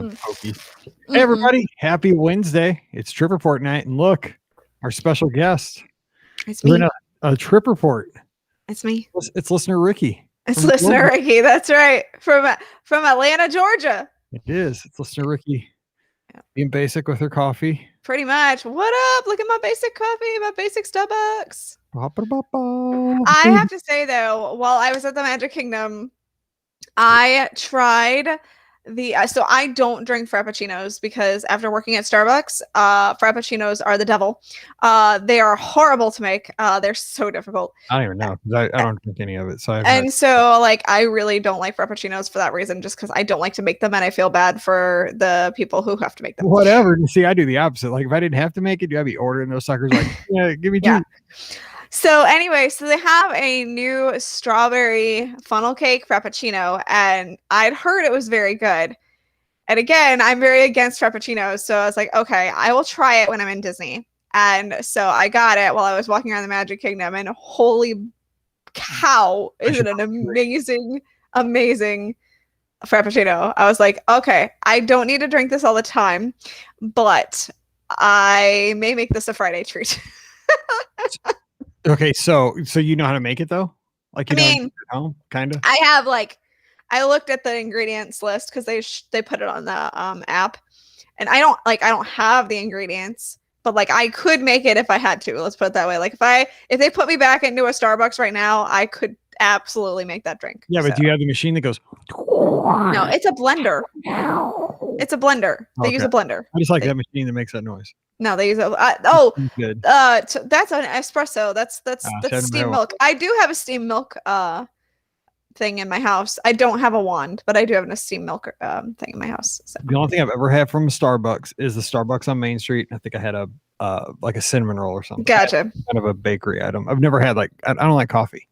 Wookie Cookie. Hey, everybody. Happy Wednesday. It's Trip Report night. And look, our special guest. It's me. We're in a Trip Report. It's me. It's listener Rikki. It's listener Rikki. That's right. From Atlanta, Georgia. It is. It's listener Rikki. Being basic with her coffee. Pretty much. What up? Look at my basic coffee, my basic Starbucks. I have to say, though, while I was at the Magic Kingdom, I tried so I don't drink Frappuccinos because after working at Starbucks, Frappuccinos are the devil. They are horrible to make. They're so difficult. I don't even know because I don't drink any of it. So I really don't like Frappuccinos for that reason, just because I don't like to make them and I feel bad for the people who have to make them. Whatever. See, I do the opposite. Like if I didn't have to make it, I'd be ordering those suckers. Like, yeah, give me two. Yeah. So anyway, so they have a new strawberry funnel cake Frappuccino, and I'd heard it was very good. And again, I'm very against Frappuccinos, so I was like, okay, I will try it when I'm in Disney. And so I got it while I was walking around the Magic Kingdom, and holy cow, is it an amazing, amazing Frappuccino. I was like, okay, I don't need to drink this all the time, but I may make this a Friday treat. Okay, so you know how to make it though? Like you know, kind of. I looked at the ingredients list because they put it on the app, and I don't have the ingredients, but like I could make it if I had to. Let's put it that way. Like if they put me back into a Starbucks right now, I could absolutely make that drink. Yeah, but do you have the machine that goes? No, it's a blender. It's a blender. They use a blender. I just like that machine that makes that noise. No, they use that's an espresso. That's steamed milk. I do have a steamed milk thing in my house. I don't have a wand, but I do have a steamed milk thing in my house. So. The only thing I've ever had from Starbucks is the Starbucks on Main Street. I think I had a like a cinnamon roll or something. Gotcha. Kind of a bakery item. I've never had I don't like coffee.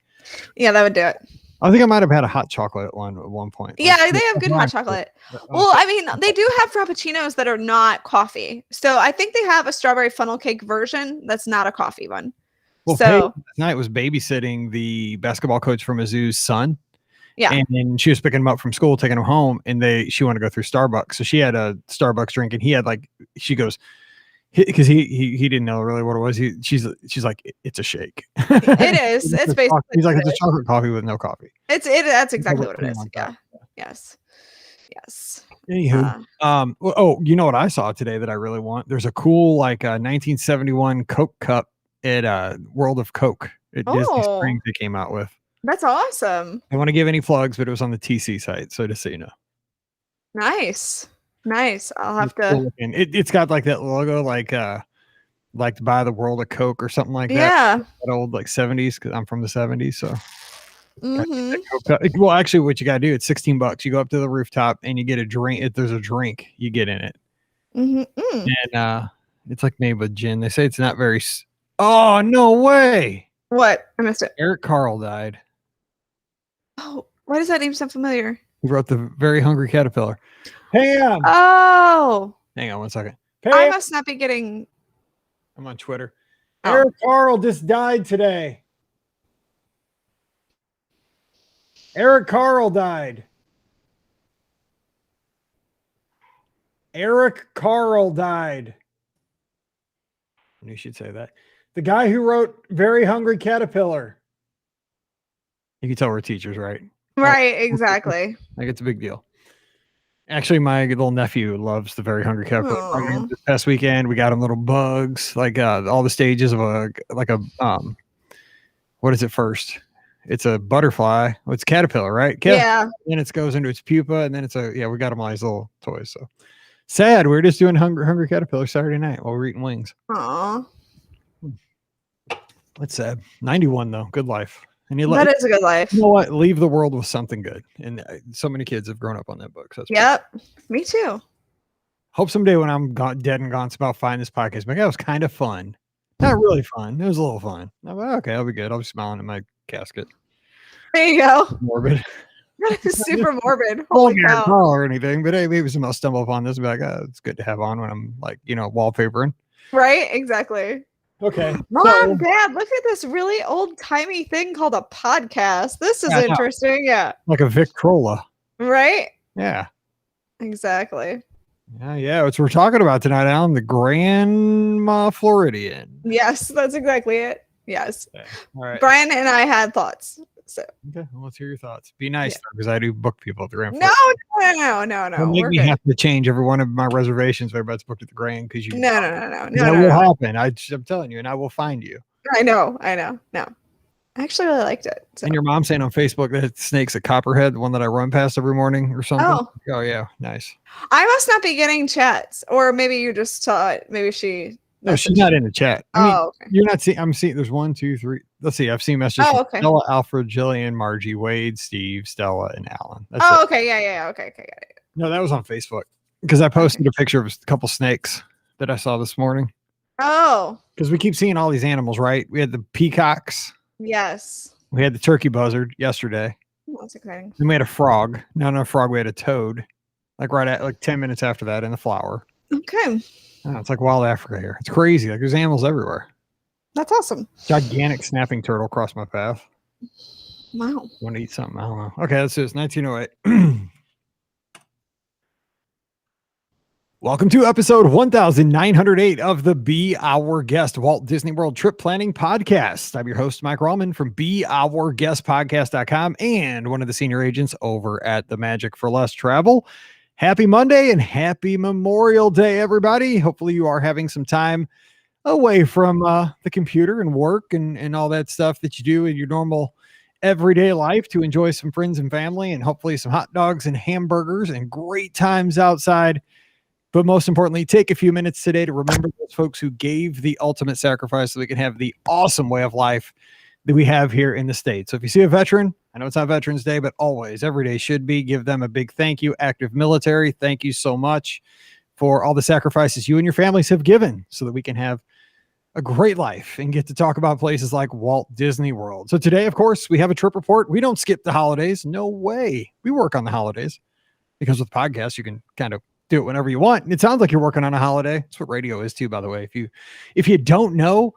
Yeah, that would do it. I think I might have had a hot chocolate one at one point. Yeah, they have good hot chocolate. Well, I mean, they do have Frappuccinos that are not coffee. So I think they have a strawberry funnel cake version that's not a coffee one. Well, so tonight was babysitting the basketball coach from Mizzou's son. Yeah. And then she was picking him up from school, taking him home, and she wanted to go through Starbucks. So she had a Starbucks drink, and he had she goes, because he didn't know really what it was. She's like, it's a shake. It is. It's basically. He's like, it's a chocolate coffee with no coffee. That's exactly what it is. Yeah. Yes. Anywho, you know what I saw today that I really want? There's a cool 1971 Coke cup at World of Coke at Disney Springs they came out with. That's awesome. I don't want to give any plugs, but it was on the TC site, so just so you know. Nice. I'll have to. It's got like that logo, like buy the World of Coke or something like that. Yeah. That old 70s, because I'm from the 70s. So. Well, actually, what you gotta do, it's $16. You go up to the rooftop and you get a drink. If there's a drink, you get in it. And it's like made with gin. They say it's not very. Oh no way! What? I missed it. Eric Carle died. Oh, why does that name sound familiar? He wrote The Very Hungry Caterpillar. Pam! Oh! Hang on one second. Pam! I must not be getting... I'm on Twitter. Eric Carle just died today. Eric Carle died. Eric Carle died. I knew you should say that. The guy who wrote Very Hungry Caterpillar. You can tell we're teachers, right? Right, exactly. Like it's a big deal. Actually, my little nephew loves The Very Hungry Caterpillar. This past weekend, we got him little bugs, all the stages of what is it first? It's a butterfly. Well, it's a caterpillar, right? Yeah. Then it goes into its pupa, and then we got him all these little toys. So sad. We're just doing Hungry Caterpillar Saturday night while we're eating wings. Aw. That's sad. 91 though. Good life. And that is a good life. You know what? Leave the world with something good. And so many kids have grown up on that book. So yep. Me too. Hope someday when I'm dead and gone, about find this podcast. But that was kind of fun. Not really fun. It was a little fun. I'm like, okay, I'll be good. I'll be smiling in my casket. There you go. Morbid. That is super morbid. Holy cow. Or anything, but hey, maybe somebody will stumble upon this and be like, it's good to have on when I'm wallpapering. Right? Exactly. Okay. Mom, Dad, look at this really old-timey thing called a podcast. This is interesting. Yeah. Like a Victrola. Right? Yeah. Exactly. Yeah. What we're talking about tonight, Alan, the Grand Floridian. Yes, that's exactly it. Yes. Okay. All right. Brian and I had thoughts. So Okay, well, let's hear your thoughts. Be nice though, because I do book people at the Grand no, Floridian. no. Don't make We're me good. have to change every one of my reservations if everybody's booked at the Grand because you. No. That will happen. I'm telling you, and I will find you. I know. No. I actually really liked it. So. And your mom's saying on Facebook that Snake's a Copperhead, the one that I run past every morning or something. Oh Yeah, nice. I must not be getting chats, or maybe you just saw it. Maybe she. No, she's not in the chat. I mean, okay. You're not seeing. I'm seeing. There's 1, 2, 3. Let's see. I've seen messages. Oh, from okay. Stella, Alfred, Jillian, Margie, Wade, Steve, Stella, and Alan. That's it. Okay. Yeah. Okay. Got it. No, that was on Facebook because I posted a picture of a couple snakes that I saw this morning. Oh. Because we keep seeing all these animals, right? We had the peacocks. Yes. We had the turkey buzzard yesterday. That's exciting. Then we had a frog. No, a frog. We had a toad. Like 10 minutes after that in the flower. Okay. Oh, it's like wild Africa here. It's crazy. Like there's animals everywhere. That's awesome. Gigantic snapping turtle crossed my path. Wow. Want to eat something? I don't know. Okay, let's do this. 1908. Welcome to episode 1908 of the Be Our Guest Walt Disney World Trip Planning Podcast. I'm your host, Mike Rallman from BeOurGuestPodcast.com and one of the senior agents over at the Magic for Less Travel. Happy Monday and happy Memorial Day, everybody. Hopefully you are having some time away from the computer and work and all that stuff that you do in your normal everyday life to enjoy some friends and family and hopefully some hot dogs and hamburgers and great times outside. But most importantly, take a few minutes today to remember those folks who gave the ultimate sacrifice so we can have the awesome way of life that we have here in the States. So if you see a veteran, I know it's not Veterans Day, but always, every day should be, give them a big thank you. Active military, thank you so much for all the sacrifices you and your families have given so that we can have a great life and get to talk about places like Walt Disney World. So today, of course, we have a trip report. We don't skip the holidays. No way. We work on the holidays because with podcasts, you can kind of do it whenever you want. It sounds like you're working on a holiday. That's what radio is too, by the way. If you don't know,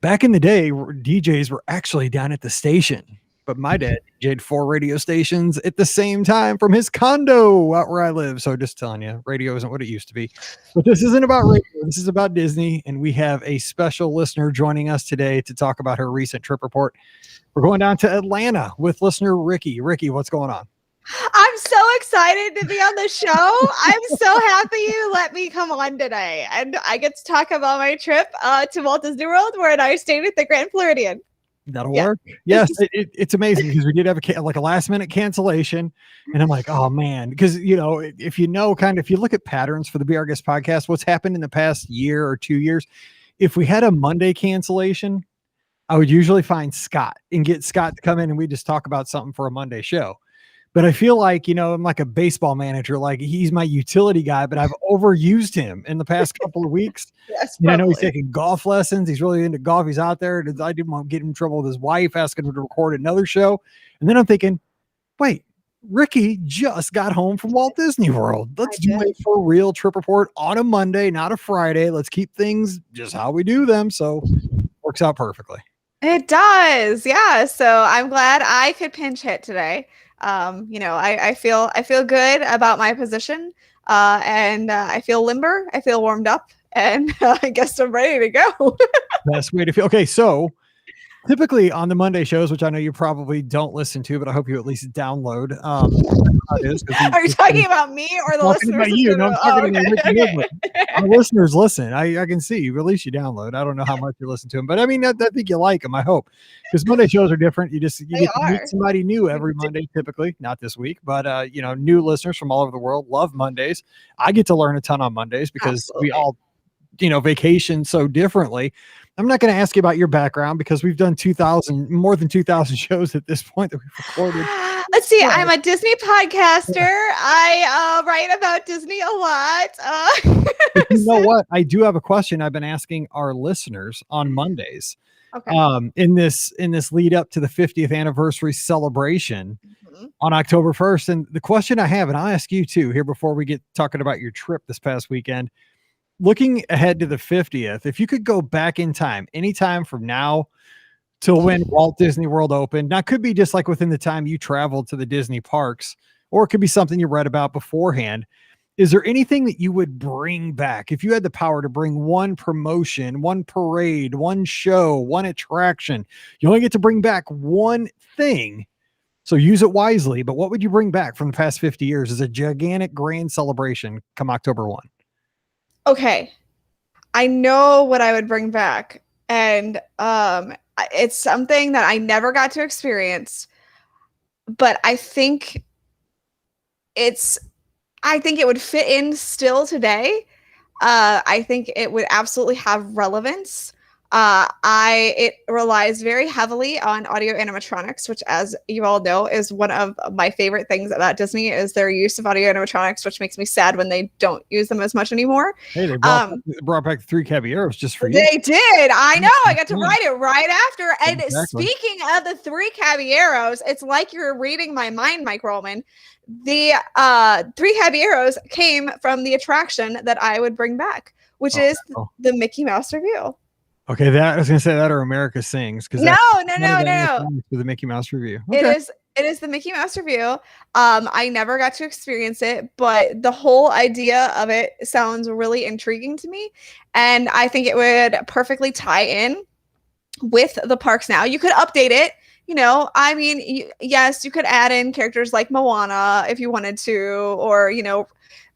back in the day, DJs were actually down at the station, but my dad DJ'd 4 radio stations at the same time from his condo out where I live. So just telling you, radio isn't what it used to be. But this isn't about radio. This is about Disney, and we have a special listener joining us today to talk about her recent trip report. We're going down to Atlanta with listener Rikki. Rikki, what's going on? I'm so excited to be on the show. I'm so happy you let me come on today. And I get to talk about my trip to Walt Disney World where I stayed at the Grand Floridian. That'll work. Yes, it's amazing because we did have a last minute cancellation. And I'm like, oh, man, because, if you look at patterns for the Be Our Guest podcast, what's happened in the past year or 2 years, if we had a Monday cancellation, I would usually find Scott and get Scott to come in and we just talk about something for a Monday show. But I feel like, I'm like a baseball manager, like he's my utility guy, but I've overused him in the past couple of weeks. Yes, I know he's taking golf lessons. He's really into golf. He's out there. I didn't want to get him in trouble with his wife, asking him to record another show. And then I'm thinking, wait, Rikki just got home from Walt Disney World. Let's do a for real trip report on a Monday, not a Friday. Let's keep things just how we do them. So works out perfectly. It does. Yeah. So I'm glad I could pinch hit today. I feel good about my position, and I feel limber. I feel warmed up, and I guess I'm ready to go. Best way to feel. Okay, so typically on the Monday shows, which I know you probably don't listen to, but I hope you at least download. Are you talking about me or the listeners? About you. No, I'm talking about Rikki. Our listeners listen. I can see you. At least you download. I don't know how much you listen to them, but I mean, I think you like them. I hope, because Monday shows are different. You get to meet somebody new every Monday. Typically, not this week, but new listeners from all over the world love Mondays. I get to learn a ton on Mondays because we all, vacation so differently. I'm not going to ask you about your background because we've done more than 2,000 shows at this point that we've recorded. Let's see. I'm a Disney podcaster. I write about Disney a lot. You know what? I do have a question I've been asking our listeners on Mondays. Okay. In this lead up to the 50th anniversary celebration on October 1st. And the question I have, and I'll ask you too here before we get talking about your trip this past weekend, looking ahead to the 50th, if you could go back in time, anytime from now till when Walt Disney World opened, now it could be just like within the time you traveled to the Disney parks, or it could be something you read about beforehand. is there anything that you would bring back if you had the power to bring one promotion, one parade, one show, one attraction? You only get to bring back one thing, so use it wisely. But what would you bring back from the past 50 years as a gigantic grand celebration come October 1? Okay, I know what I would bring back, and it's something that I never got to experience, but I think it would fit in still today. I think it would absolutely have relevance. It relies very heavily on audio animatronics, which, as you all know, is one of my favorite things about Disney, is their use of audio animatronics, which makes me sad when they don't use them as much anymore. Hey, they brought back the 3 Caballeros just for you. They did. I know. I got to write it right after. And speaking of the 3 Caballeros, it's like you're reading my mind, Mike Rollman. The 3 Caballeros came from the attraction that I would bring back, which is the Mickey Mouse Review. Okay, I was gonna say that, or America Sings, because no. For the Mickey Mouse Review. Okay. It is the Mickey Mouse Review. I never got to experience it, but the whole idea of it sounds really intriguing to me, and I think it would perfectly tie in with the parks now. You could update it. I mean, yes, you could add in characters like Moana if you wanted to, or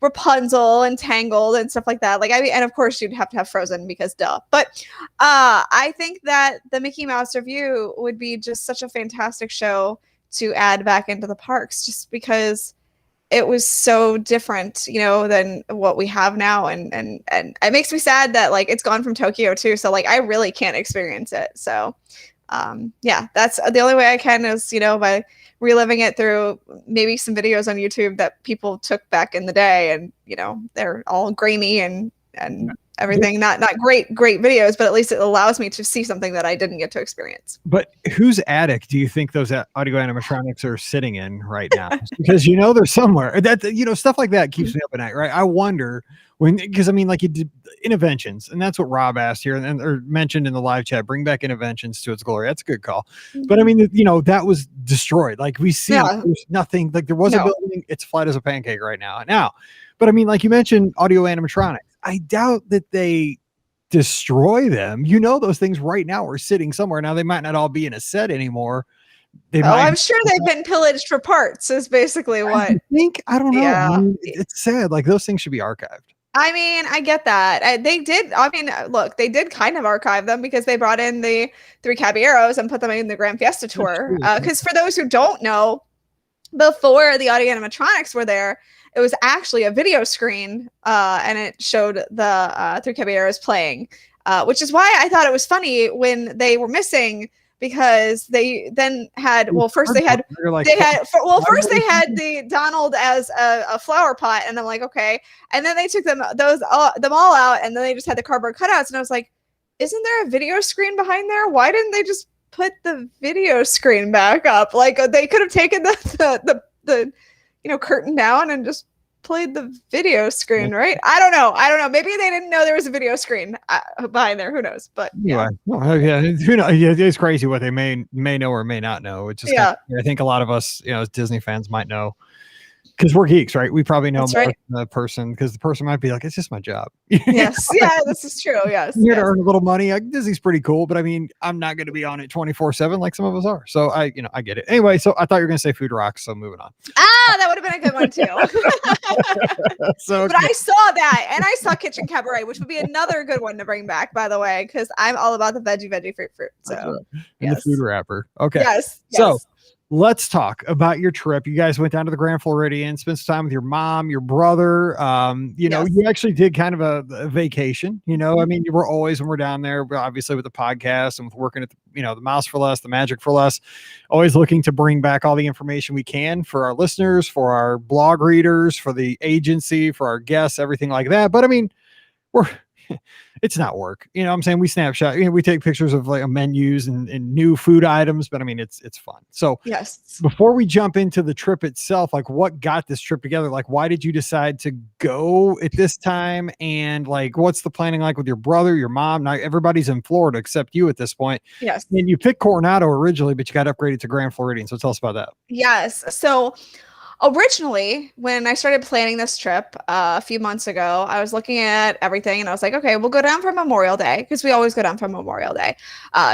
Rapunzel and Tangled and stuff like that. And of course you'd have to have Frozen because duh. But I think that the Mickey Mouse Review would be just such a fantastic show to add back into the parks, just because it was so different, than what we have now. And it makes me sad that it's gone from Tokyo too. So I really can't experience it. So that's the only way I can, is by reliving it through maybe some videos on YouTube that people took back in the day, and they're all grainy and everything. Not great videos, but at least it allows me to see something that I didn't get to experience. But whose attic do you think those audio animatronics are sitting in right now? Because they're somewhere. That stuff like that keeps me up at night, right? I wonder because you did Interventions, and that's what Rob asked here or mentioned in the live chat. Bring back Interventions to its glory. That's a good call. But I mean, that was destroyed. We see there's nothing. There was a building. It's flat as a pancake right now. But I mean, you mentioned audio animatronics. I doubt that they destroy them. Those things right now are sitting somewhere. Now they might not all be in a set anymore. I'm sure they've been pillaged for parts, is basically what I don't know. Yeah. I mean, it's sad. Those things should be archived. I mean, I get that. They did. I mean, look, they did kind of archive them, because they brought in the 3 Caballeros and put them in the Grand Fiesta Tour. Because for those who don't know, before the audio animatronics were there, it was actually a video screen, and it showed the 3 Caballeros playing, which is why I thought it was funny when they were missing, because they then had first they had the Donald as a flower pot, and I'm like, okay, and then they took them all out, and then they just had the cardboard cutouts, and I was like, isn't there a video screen behind there? Why didn't they just put the video screen back up? They could have taken the curtain down and just played the video screen, right? I don't know. Maybe they didn't know there was a video screen behind there. Who knows? But yeah. Who knows? Yeah, it's crazy what they may know or may not know. It's just I think a lot of us, as Disney fans, might know, because we're geeks, right? We probably know more than the person, because the person might be like, it's just my job. Yes. Yeah, this is true. Yes. I'm here to earn a little money. Disney's pretty cool, but I mean, I'm not going to be on it 24/7 like some of us are. So I get it. Anyway, so I thought you were going to say Food Rocks. So moving on. That would have been a good one too. But I saw that, and I saw Kitchen Cabaret, which would be another good one to bring back, by the way, because I'm all about the veggie fruit. So and the food wrapper. Okay. Yes. So let's talk about your trip. You guys went down to the Grand Floridian, spent some time with your mom, your brother. You actually did kind of a vacation. I mean, you were always, when we're down there, obviously with the podcast and with working at the Mouse for Less, the Magic for Less, always looking to bring back all the information we can for our listeners, for our blog readers, for the agency, for our guests, everything like that. But I mean, it's not work. I'm saying we snapshot, we take pictures of menus and new food items, but I mean, it's fun. So yes, before we jump into the trip itself, what got this trip together? Why did you decide to go at this time? And what's the planning like with your brother, your mom? Now everybody's in Florida except you at this point. Yes. And you picked Coronado originally, but you got upgraded to Grand Floridian. So tell us about that. Yes. So Originally, when I started planning this trip a few months ago, I was looking at everything and I was like, okay, we'll go down for Memorial Day because we always go down for Memorial Day.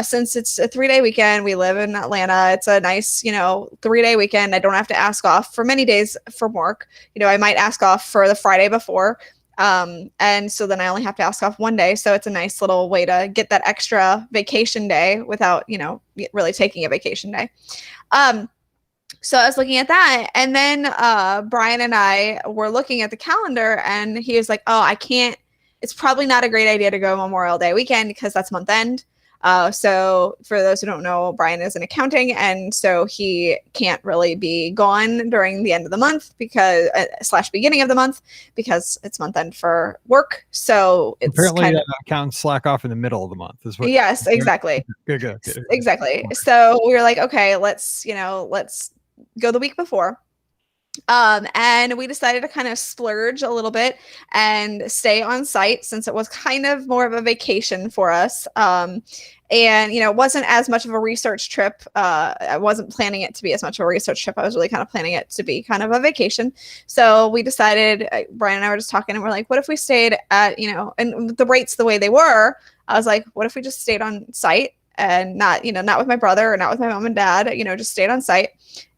Since it's a 3-day weekend, we live in Atlanta. It's a nice, 3-day weekend. I don't have to ask off for many days from work. I might ask off for the Friday before. And so then I only have to ask off one day. So it's a nice little way to get that extra vacation day without, really taking a vacation day. So I was looking at that, and then Brian and I were looking at the calendar, and he was like, oh, I can't, it's probably not a great idea to go Memorial Day weekend because that's month end. So for those who don't know, Brian is in accounting, and so he can't really be gone during the end of the month because / beginning of the month because it's month end for work. So it's apparently accountants slack off in the middle of the month. Is what? Yes, exactly. Good. Exactly. So we were like, okay, let's go the week before. And we decided to kind of splurge a little bit and stay on site since it was kind of more of a vacation for us. And, it wasn't as much of a research trip. I wasn't planning it to be as much of a research trip. I was really kind of planning it to be kind of a vacation. So we decided, Brian and I were just talking and we're like, what if we stayed at, and the rates the way they were, I was like, what if we just stayed on site and not with my brother or not with my mom and dad, just stayed on site.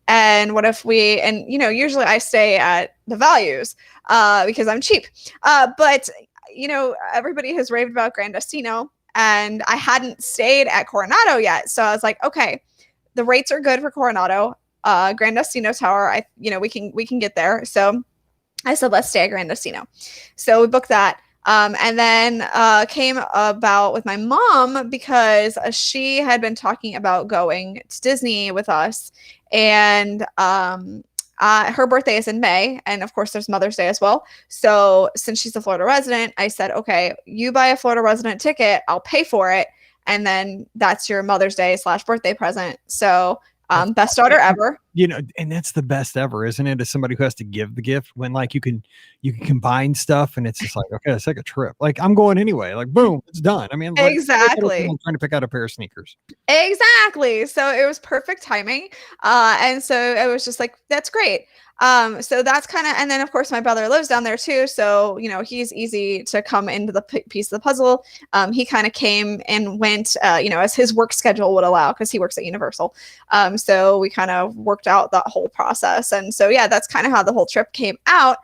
And what if usually I stay at the Values because I'm cheap. But everybody has raved about Grand Destino and I hadn't stayed at Coronado yet. So I was like, okay, the rates are good for Coronado. Grand Destino Tower, we can get there. So I said, let's stay at Grand Destino. So we booked that. And then came about with my mom because she had been talking about going to Disney with us. And her birthday is in May. And of course, there's Mother's Day as well. So since she's a Florida resident, I said, okay, you buy a Florida resident ticket, I'll pay for it. And then that's your Mother's Day / birthday present. So best daughter ever. And that's the best ever, isn't it? As somebody who has to give the gift when like you can combine stuff and it's just like, okay, it's like a trip. Like I'm going anyway. Like boom, it's done. I mean, exactly. I'm trying to pick out a pair of sneakers. Exactly. So it was perfect timing. And so it was just like, that's great. So that's kind of, and then of course my brother lives down there too. So, he's easy to come into the piece of the puzzle. He kind of came and went, as his work schedule would allow, because he works at Universal. So we kind of worked out that whole process. And so, yeah, that's kind of how the whole trip came out.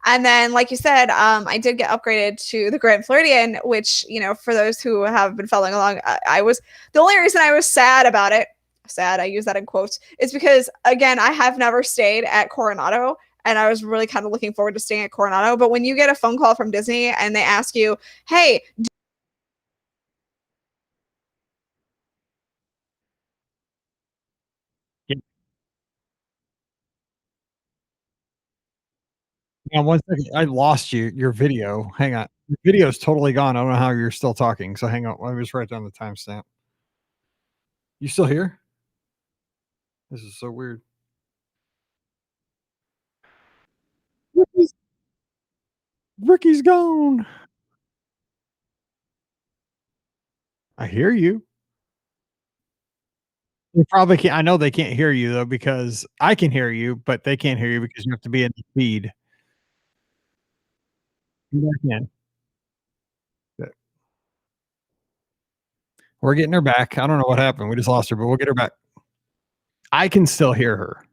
And then, like you said, I did get upgraded to the Grand Floridian, which, for those who have been following along, the only reason I was sad about it, I use that in quotes, is because, again, I have never stayed at Coronado. And I was really kind of looking forward to staying at Coronado. But when you get a phone call from Disney and they ask you, hey, Now, one second, I lost your video. Hang on. Your video is totally gone. I don't know how you're still talking. So hang on. Let me just write down the timestamp. You still here? This is so weird. Ricky's gone. I hear you. They probably can't. I know they can't hear you though, because I can hear you, but they can't hear you because you have to be in the feed. You can. We're getting her back. I don't know what happened. We just lost her, but we'll get her back. I can still hear her.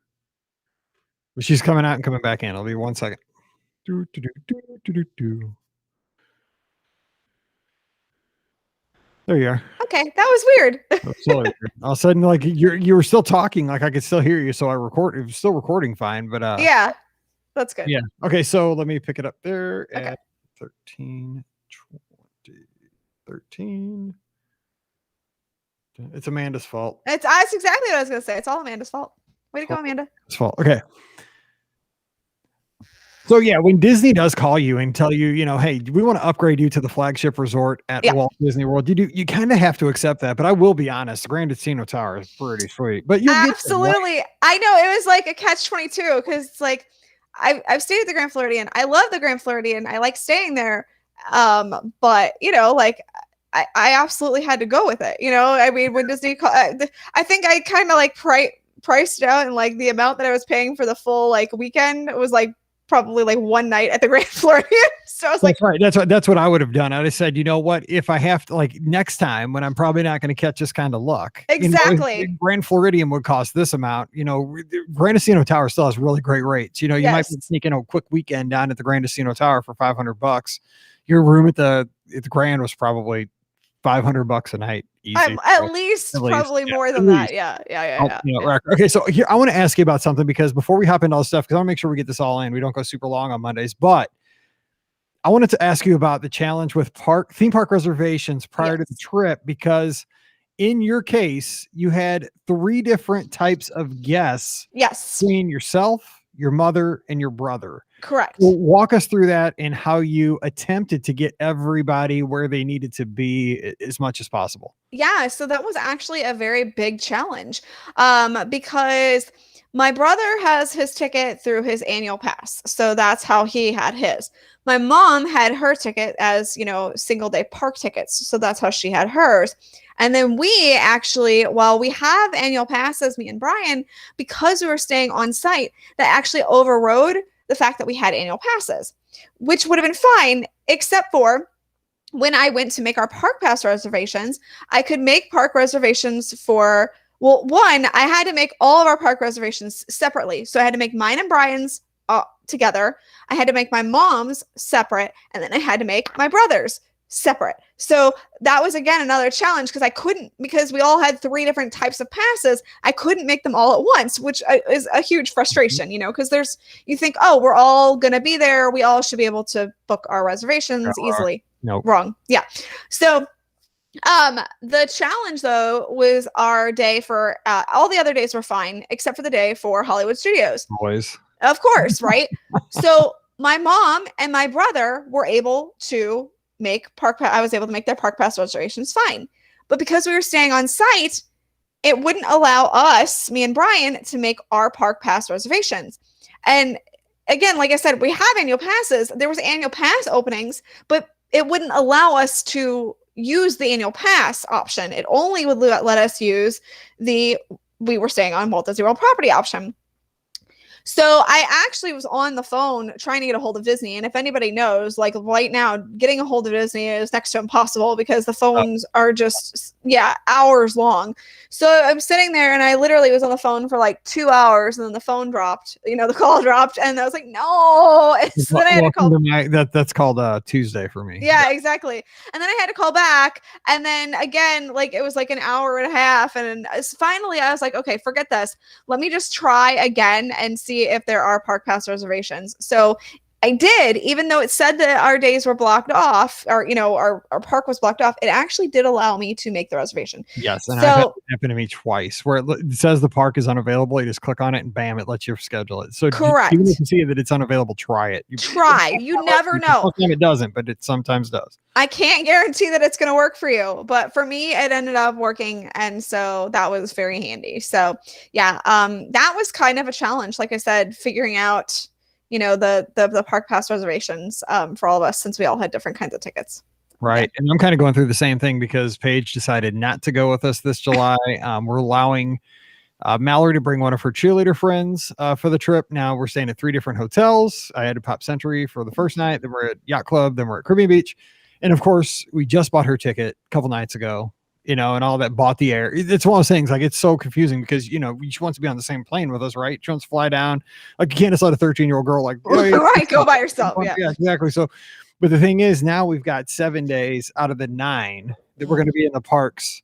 But she's coming out and coming back in. It'll be 1 second. Do, do, do, do, do, do, do. There you are. Okay, that was weird. All of a sudden, like you were still talking, like I could still hear you, so I record. It was still recording fine, but yeah, that's good. Yeah. Okay, so let me pick it up there at 13, 20, 13. It's Amanda's fault. That's exactly what I was gonna say. It's all Amanda's fault. Way to go, Amanda. It's fault. Okay. So yeah, when Disney does call you and tell you, hey, we want to upgrade you to the flagship resort at Walt Disney World, you kind of have to accept that. But I will be honest, the Grand Destino Tower is pretty sweet. But absolutely, right? I know it was like a catch-22 because it's like I've stayed at the Grand Floridian. I love the Grand Floridian. I like staying there. But like I absolutely had to go with it. I mean, when Disney called, I think I kind of like priced it out, and like the amount that I was paying for the full like weekend was like probably like one night at the Grand Floridian. So I was like, right. That's what I would have done. I'd have said, you know what, if I have to, like next time when I'm probably not going to catch this kind of luck, exactly. You know, Grand Floridian would cost this amount. You know, Grand Tower still has really great rates. You know, you might be sneaking a quick weekend down at the Grand Tower for $500. Your room at the Grand was probably $500 a night. Easy. At least probably more than that. Yeah. Okay, so here I want to ask you about something, because before we hop into all this stuff, because I want to make sure we get this all in. We don't go super long on Mondays, but I wanted to ask you about the challenge with theme park reservations prior to the trip, because in your case, you had 3 different types of guests. Yes. Between yourself, your mother, and your brother. Correct. Well, walk us through that and how you attempted to get everybody where they needed to be as much as possible. Yeah, so that was actually a very big challenge, because my brother has his ticket through his annual pass. So that's how he had his. My mom had her ticket as, you know, single day park tickets. So that's how she had hers. And then we actually, while we have annual passes, me and Brian, because we were staying on site, that actually overrode the fact that we had annual passes, which would have been fine, except for when I went to make our park pass reservations. I could make park reservations for, well, one, I had to make all of our park reservations separately. So I had to make mine and Brian's together. I had to make my mom's separate. And then I had to make my brother's separate. So that was, again, another challenge, because I couldn't, because we all had 3 different types of passes, I couldn't make them all at once, which is a huge frustration, you know, because you think, oh, we're all going to be there, we all should be able to book our reservations easily. Nope. Wrong. Yeah. So the challenge, though, was our day for all the other days were fine, except for the day for Hollywood Studios. Always. Of course, right? So my mom and my brother were able to I was able to make their park pass reservations fine. But because we were staying on site, it wouldn't allow us, me and Brian, to make our park pass reservations. And again, like I said, we have annual passes. There was annual pass openings, but it wouldn't allow us to use the annual pass option. It only would let us use we were staying on Walt Disney World property option. So I actually was on the phone trying to get a hold of Disney. And if anybody knows, like right now, getting a hold of Disney is next to impossible, because the phones are just, hours long. So I'm sitting there and I literally was on the phone for like 2 hours, and then the phone dropped, you know, the call dropped, and I was like, no. So then I had to call. That's called Tuesday for me. Yeah, exactly. And then I had to call back. And then again, like it was like an hour and a half. And finally I was like, okay, forget this. Let me just try again and see if there are park pass reservations. So I did, even though it said that our days were blocked off, or, you know, our park was blocked off, it actually did allow me to make the reservation. Yes. And I've had it happen to me twice, where it says the park is unavailable. You just click on it and bam, it lets you schedule it. So correct. Even if you see that it's unavailable, try it. You never know. Sometimes it doesn't, but it sometimes does. I can't guarantee that it's going to work for you, but for me, it ended up working. And so that was very handy. So yeah, that was kind of a challenge. Like I said, figuring out, you know, the park pass reservations for all of us, since we all had different kinds of tickets. Right. And I'm kind of going through the same thing, because Paige decided not to go with us this July. We're allowing Mallory to bring one of her cheerleader friends for the trip. Now we're staying at 3 different hotels. I had to Pop Century for the first night. Then we're at Yacht Club. Then we're at Caribbean Beach. And of course, we just bought her ticket a couple nights ago, you know, and all that, bought the air. It's one of those things, like, it's so confusing, because, you know, she wants to be on the same plane with us, right? She wants to fly down. Like, you can't just let a 13-year-old girl, like, right, go by yourself. Yeah, exactly. So, but the thing is, now we've got 7 days out of the 9 that we're going to be in the parks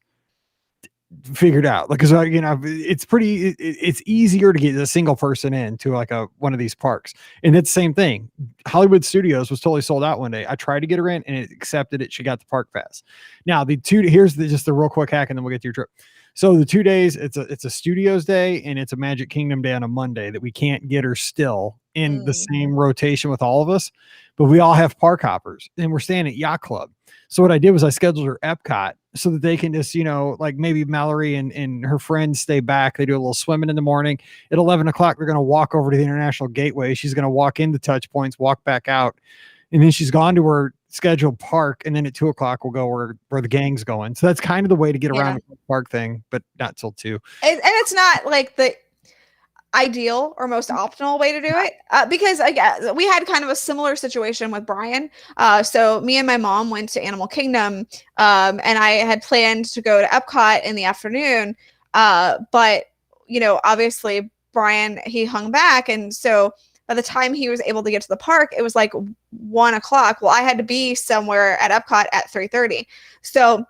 figured out. Like, cause you know, it's easier to get a single person into like one of these parks. And it's the same thing. Hollywood Studios was totally sold out one day. I tried to get her in and it accepted it. She got the park pass. Now here's just the real quick hack, and then we'll get to your trip. So the 2 days, it's a Studios day and it's a Magic Kingdom day on a Monday that we can't get her still in the same rotation with all of us, but we all have park hoppers and we're staying at Yacht Club. So what I did was I scheduled her Epcot so that they can just, you know, like maybe Mallory and her friends stay back. They do a little swimming in the morning. At 11 o'clock, they're going to walk over to the International Gateway. She's going to walk into touch points, walk back out. And then she's gone to her scheduled park. And then at 2 o'clock, we'll go where the gang's going. So that's kind of the way to get around the park thing, but not till 2. And it's not like ideal or most optimal way to do it, because again, we had kind of a similar situation with Brian. So me and my mom went to Animal Kingdom, and I had planned to go to Epcot in the afternoon, but obviously Brian, he hung back, and so by the time he was able to get to the park, it was like 1 o'clock. Well, I had to be somewhere at Epcot at 3:30. So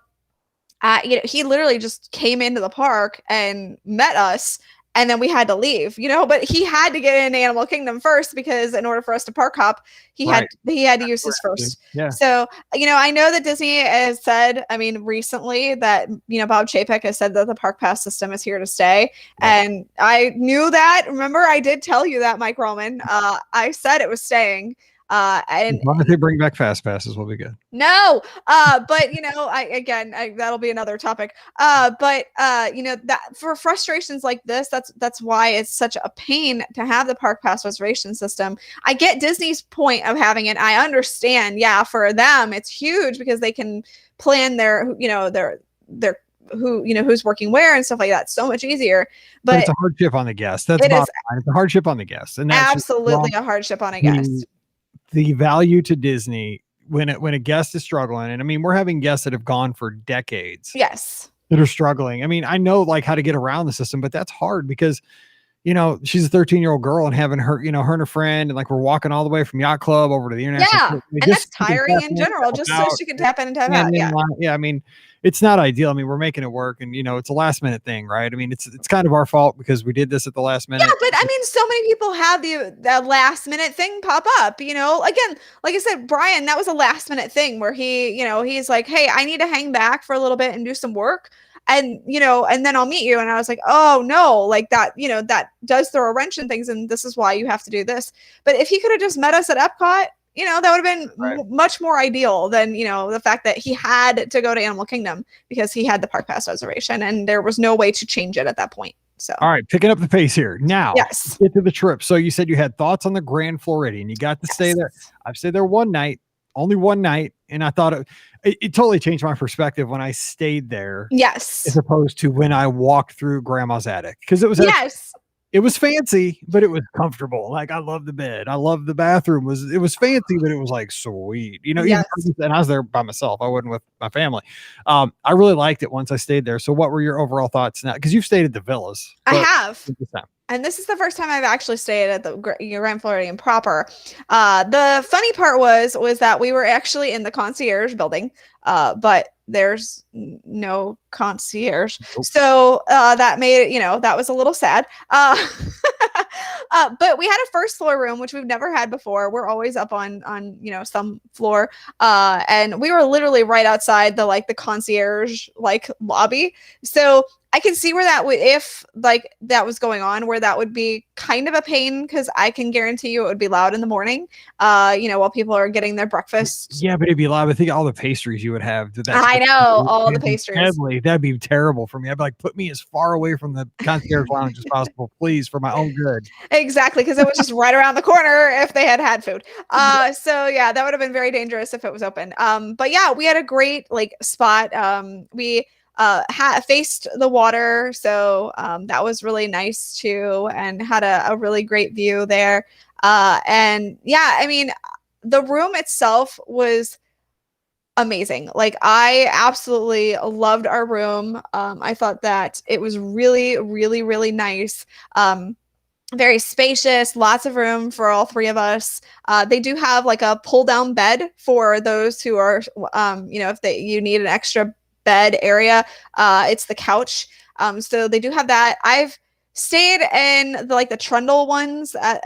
he literally just came into the park and met us, and then we had to leave, but he had to get in Animal Kingdom first, because in order for us to park hop, he had to use his first. Yeah. So, I know that Disney has said, recently that, Bob Chapek has said that the park pass system is here to stay. Yeah. And I knew that. Remember, I did tell you that, Mike Roman. I said it was staying. And as long as they bring back fast passes, we'll be good. No, but that'll be another topic. But that for frustrations like this, that's why it's such a pain to have the park pass reservation system. I get Disney's point of having it. I understand. Yeah, for them it's huge because they can plan their who's working where and stuff like that so much easier. But it's a hardship on the guest. That's it's a hardship on the guest, and that's absolutely a hardship on a guest. The value to Disney when a guest is struggling, and we're having guests that have gone for decades. Yes. That are struggling. I know like how to get around the system, but that's hard because, she's a 13-year-old girl, and having her, her and her friend, and like we're walking all the way from Yacht Club over to the International. Yeah. And that's tiring in general, just so she can tap in and tap out. Yeah. Yeah. It's not ideal. We're making it work, and it's a last minute thing, right? It's kind of our fault because we did this at the last minute. Yeah, but so many people have the last minute thing pop up. Again, like I said, Brian, that was a last minute thing where he, he's like, hey, I need to hang back for a little bit and do some work. And, and then I'll meet you. And I was like, oh no, like that, that does throw a wrench in things. And this is why you have to do this. But if he could have just met us at Epcot, that would have been much more ideal than, the fact that he had to go to Animal Kingdom because he had the park pass reservation and there was no way to change it at that point. So, all right, picking up the pace here. Now, yes, get to the trip. So you said you had thoughts on the Grand Floridian. You got to stay there. I've stayed there only one night. And I thought it totally changed my perspective when I stayed there. Yes. As opposed to when I walked through Grandma's attic. Because it was it was fancy, but it was comfortable. Like I love the bed. I love the bathroom. It was fancy, but it was like sweet. And I was there by myself. I wasn't with my family. I really liked it once I stayed there. So what were your overall thoughts now? Because you've stayed at the villas. I have. And this is the first time I've actually stayed at the Grand Floridian proper. The funny part was that we were actually in the concierge building, but there's no concierge. Nope. So that made it, that was a little sad. But we had a first floor room, which we've never had before. We're always up on some floor. And we were literally right outside the concierge lobby. So I can see where that would, if that was going on, where that would be kind of a pain, because I can guarantee you it would be loud in the morning, while people are getting their breakfast. Yeah, but it'd be loud. I think all the pastries you would have. I know, all the pastries. Deadly. That'd be terrible for me. I'd be like, put me as far away from the concierge lounge as possible, please, for my own good. Exactly, because it was just right around the corner if they had food. So yeah, that would have been very dangerous if it was open. But yeah, we had a great spot. We faced the water, so that was really nice too, and had a really great view there. And yeah, the room itself was amazing. I absolutely loved our room. I thought that it was really, really, really nice. Very spacious, lots of room for all three of us. They do have a pull down bed for those who are, if you need an extra bed area. It's the couch. So they do have that. I've stayed in the Trundle ones at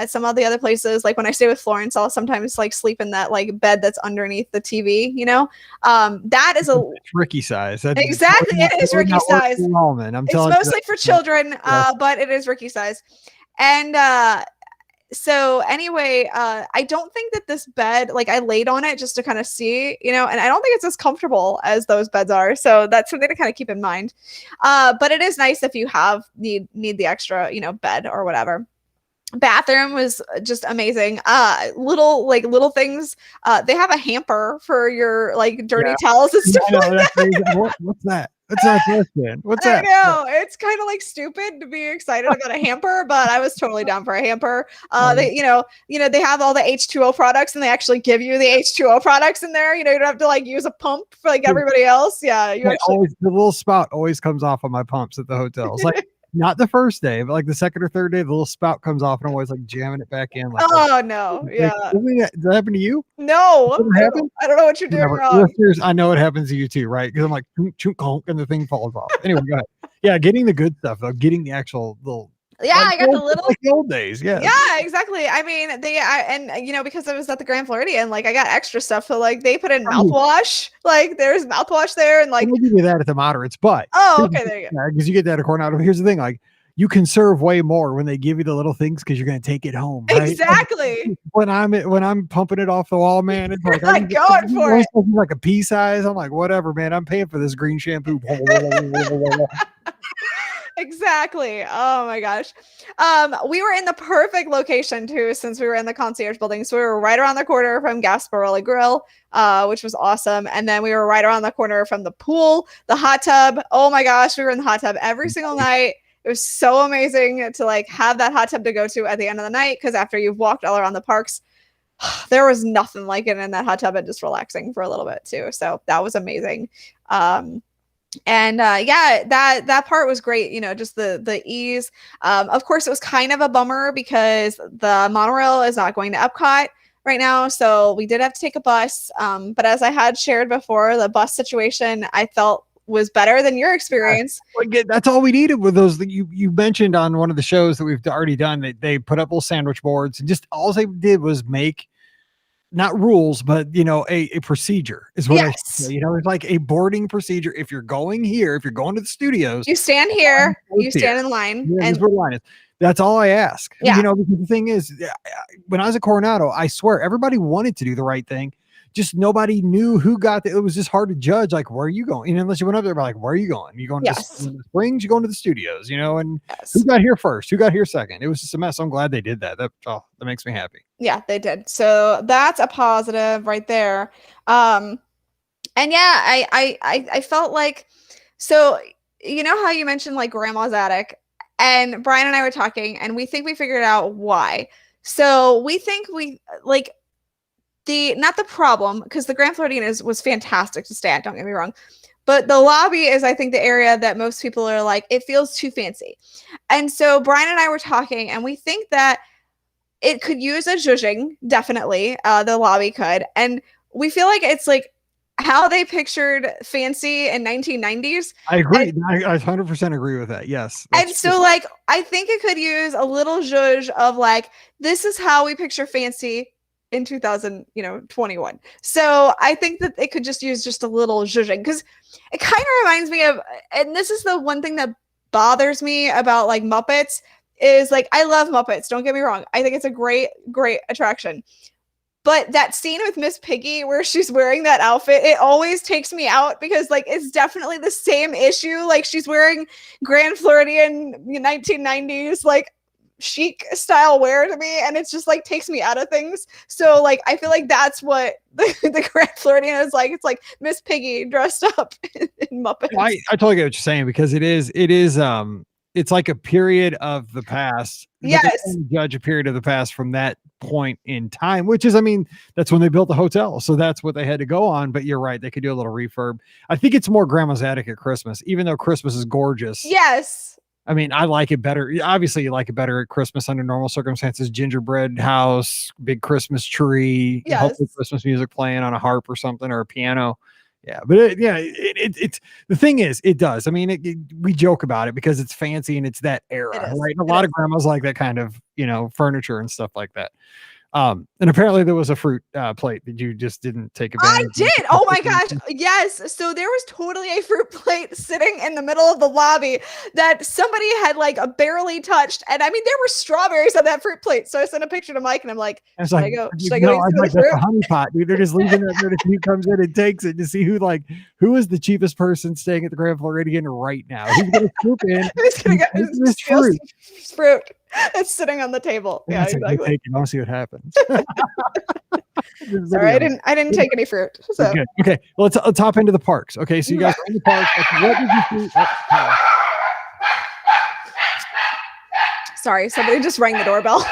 some of the other places. When I stay with Florence, I'll sometimes sleep in that bed that's underneath the TV, that is it's Rikki size. Exactly. It is Rikki size. It's mostly for children, but it is Rikki size. And so anyway, I don't think that this bed, I laid on it just to kind of see, and I don't think it's as comfortable as those beds are. So that's something to kind of keep in mind. But it is nice if you need the extra, bed or whatever. Bathroom was just amazing. Little things. They have a hamper for your dirty towels and stuff like that. What's that? It's not this, man. What's that? I know. It's kind of like stupid to be excited about a hamper, but I was totally down for a hamper. They, they have all the H2O products and they actually give you the H2O products in there. You don't have to like use a pump for like everybody else. Yeah. The little spout always comes off on my pumps at the hotels. Like not the first day, but like the second or third day, the little spout comes off and I'm always like jamming it back in. Like, oh no. Yeah. Does that happen to you? No. I don't know what you're doing wrong. Listeners, I know it happens to you too, right? Because I'm like, chunk, chunk, and the thing falls off. Anyway, go ahead. Yeah, getting the good stuff though, getting the actual little. Yeah, I got the little like the old days. Yeah. Yeah, exactly. I mean, because I was at the Grand Floridian, like I got extra stuff. So like they put in mouthwash. Like there's mouthwash there, and like we'll give you that at the moderates, but okay, there you go. Because you get that at Coronado. Here's the thing, like you conserve way more when they give you the little things because you're gonna take it home. Right? Exactly. When I'm pumping it off the wall, man, it's like I'm going for it. Like a pea size. I'm like, whatever, man. I'm paying for this green shampoo. Exactly. Oh my gosh. We were in the perfect location too, since we were in the concierge building. So we were right around the corner from Gasparilla Grill, which was awesome. And then we were right around the corner from the pool, the hot tub. Oh my gosh, we were in the hot tub every single night. It was so amazing to like have that hot tub to go to at the end of the night, because after you've walked all around the parks, there was nothing like it in that hot tub and just relaxing for a little bit too. So that was amazing. That part was great, just the ease. Of course, it was kind of a bummer because the monorail is not going to Epcot right now, so we did have to take a bus. But as I had shared before, the bus situation I felt was better than your experience. That's all we needed with those that you mentioned on one of the shows that we've already done. They put up little sandwich boards, and just all they did was make not rules, but a procedure is what I say. It's like a boarding procedure. If you're going here, if you're going to the studios, you stand here, you stand in line, and where the line is. That's all I ask. Yeah. Because the thing is, when I was at Coronado, I swear everybody wanted to do the right thing. Just nobody knew who got it. It was just hard to judge. Like, where are you going? Unless you went up there, like, where are you going? You going to the Springs? You going to the studios? And who got here first? Who got here second? It was just a mess. I'm glad they did that. That makes me happy. Yeah, they did. So that's a positive right there. I felt like, so how you mentioned like grandma's attic, and Brian and I were talking, and we think we figured out why. So we think we like. Not the problem, because the Grand Floridian was fantastic to stay at, don't get me wrong, but the lobby is, I think, the area that most people are like, it feels too fancy. And so Brian and I were talking, and we think that it could use a zhuzhing, definitely, the lobby could, and we feel like it's like how they pictured fancy in 1990s. I agree. I 100% agree with that. Yes. And so like, I think it could use a little zhuzh of like, this is how we picture fancy in 2021. So I think that it could just use just a little zhuzhing, because it kind of reminds me of, and this is the one thing that bothers me about like Muppets, is like, I love Muppets, don't get me wrong. I think it's a great attraction. But that scene with Miss Piggy where she's wearing that outfit, it always takes me out, because like it's definitely the same issue. Like she's wearing Grand Floridian 1990s like chic style wear to me, and it's just like takes me out of things. So like I feel like that's what the Grand Floridian is like. It's like Miss Piggy dressed up in Muppets. I totally get what you're saying, because it is it's like a period of the past. Yes. Judge a period of the past from that point in time, which is, I mean, that's when they built the hotel, so that's what they had to go on. But you're right, they could do a little refurb. I think it's more grandma's attic at Christmas, even though Christmas is gorgeous. Yes. I mean, I like it better. Obviously, you like it better at Christmas under normal circumstances. Gingerbread house, big Christmas tree, hopefully Christmas music playing on a harp or something, or a piano. Yeah, but it's the thing is, it does. I mean, we joke about it because it's fancy and it's that era, right? A lot of grandmas like that kind of, furniture and stuff like that. And apparently there was a fruit plate that you just didn't take advantage of. I did. Oh my gosh. Yes. So there was totally a fruit plate sitting in the middle of the lobby that somebody had like barely touched. And I mean, there were strawberries on that fruit plate. So I sent a picture to Mike and I'm like, should I go eat some of the fruit? That's a honey pot, dude. They're just leaving that there if he comes in and takes it to see who is the cheapest person staying at the Grand Floridian right now. Who's going to swoop in? Who's going to go this fruit? Fruit. It's sitting on the table. Yeah, That's exactly. take it. I'll see what happens. Sorry, I didn't take any fruit. So good. Okay, well, let's hop into the parks. Okay, so you guys are in the parks. What did you see? Sorry, somebody just rang the doorbell.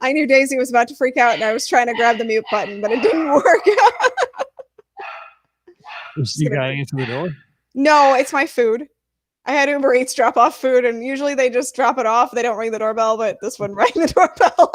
I knew Daisy was about to freak out, and I was trying to grab the mute button, but it didn't work. You got to answer the door? No, it's my food. I had Uber Eats drop off food, and usually they just drop it off. They don't ring the doorbell, but this one rang the doorbell.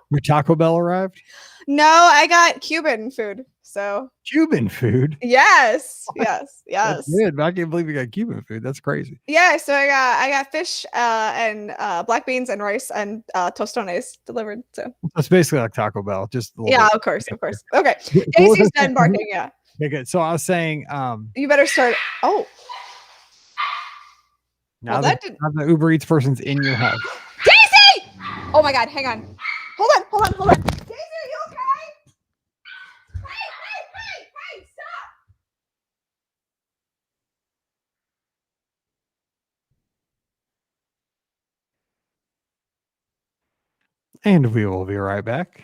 Your Taco Bell arrived? No, I got Cuban food. So Cuban food? Yes. Yes. That's good. I can't believe you got Cuban food. That's crazy. Yeah, so I got fish and black beans and rice and tostones delivered. So that's basically like Taco Bell, just a little bit. Of course. Okay. Daisy's done barking. Yeah. Okay, good. So I was saying, you better start. Oh. Now the Uber Eats person's in your house. Daisy! Oh my God, hang on. Hold on. Daisy, are you okay? Hey, stop! And we will be right back.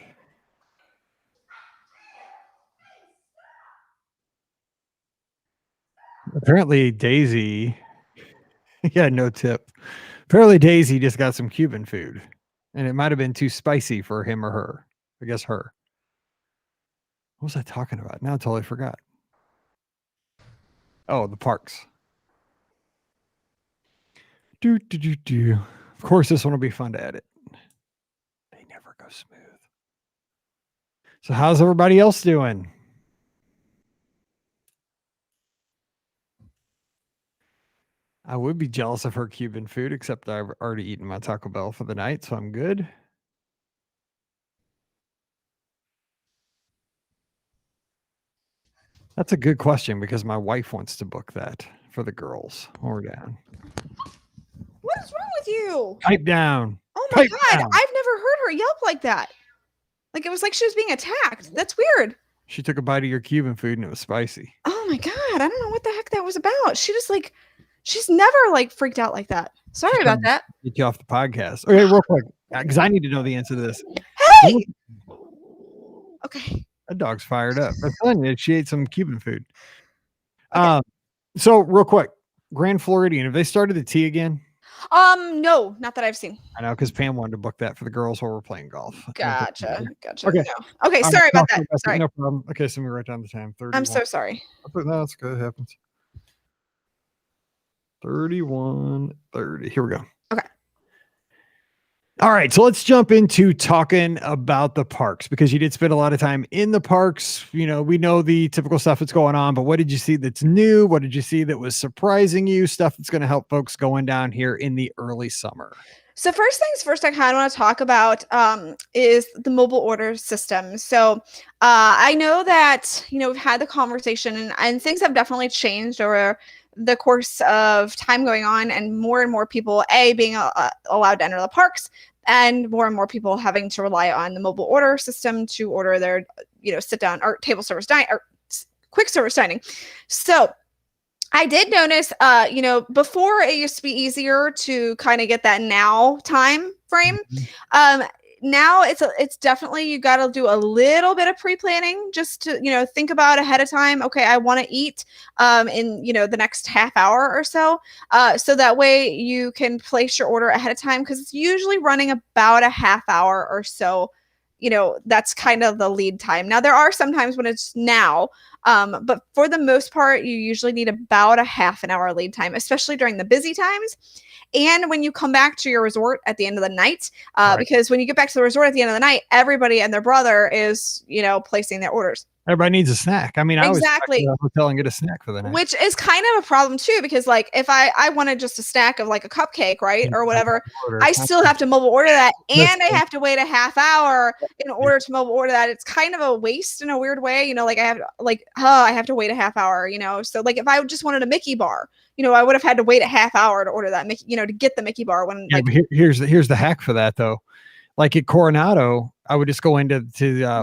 Apparently Daisy, yeah, no tip. Apparently Daisy just got some Cuban food, and it might have been too spicy for him or her. I guess her. What was I talking about? Now I totally forgot. Oh, the parks. Of course, this one will be fun to edit. They never go smooth. So how's everybody else doing? I would be jealous of her Cuban food, except I've already eaten my Taco Bell for the night, so I'm good. That's a good question because my wife wants to book that for the girls when we're down. What is wrong with you? Pipe down. Oh my God. I've never heard her yelp like that. Like it was like she was being attacked. That's weird. She took a bite of your Cuban food and it was spicy. Oh my God. I don't know what the heck that was about. She's never like freaked out like that. Sorry about that. Get you off the podcast. Okay, real quick, because I need to know the answer to this. Hey! Okay. That dog's fired up. I'm telling you, she ate some Cuban food. Okay. So real quick, Grand Floridian, have they started the tea again? No, not that I've seen. I know, because Pam wanted to book that for the girls while we're playing golf. Gotcha. Okay. No. Okay, sorry about that. Sorry. No problem. Okay, so let me write down the time. 31. I'm so sorry. No, that's good. It happens. 31:30. Here we go. Okay. All right, so let's jump into talking about the parks because you did spend a lot of time in the parks. You know, we know the typical stuff that's going on, but what did you see that's new? What did you see that was surprising you? Stuff that's going to help folks going down here in the early summer. So first things first, I kind of want to talk about is the mobile order system. So I know that, we've had the conversation and things have definitely changed over the course of time going on, and more people being allowed to enter the parks, and more people having to rely on the mobile order system to order their sit down or table service dining or quick service dining. So I did notice before it used to be easier to kind of get that now time frame. Now it's definitely, you got to do a little bit of pre-planning just to, think about ahead of time. Okay, I want to eat in, the next half hour or so. So that way you can place your order ahead of time, because it's usually running about a half hour or so. That's kind of the lead time. Now there are some times when it's now, but for the most part, you usually need about a half an hour lead time, especially during the busy times. And when you come back to your resort at the end of the night, right. Because when you get back to the resort at the end of the night, everybody and their brother is, placing their orders. Everybody needs a snack. I mean, I exactly. always go to the hotel and get a snack for the night. Which is kind of a problem too, because like if I wanted just a snack of like a cupcake, right, or whatever, I still have to mobile order that, and I have to wait a half hour in order to mobile order that. It's kind of a waste in a weird way, like I have to wait a half hour, So like if I just wanted a Mickey bar, I would have had to wait a half hour to order that Mickey, to get the Mickey bar. When but here's the hack for that though. Like at Coronado, I would just go into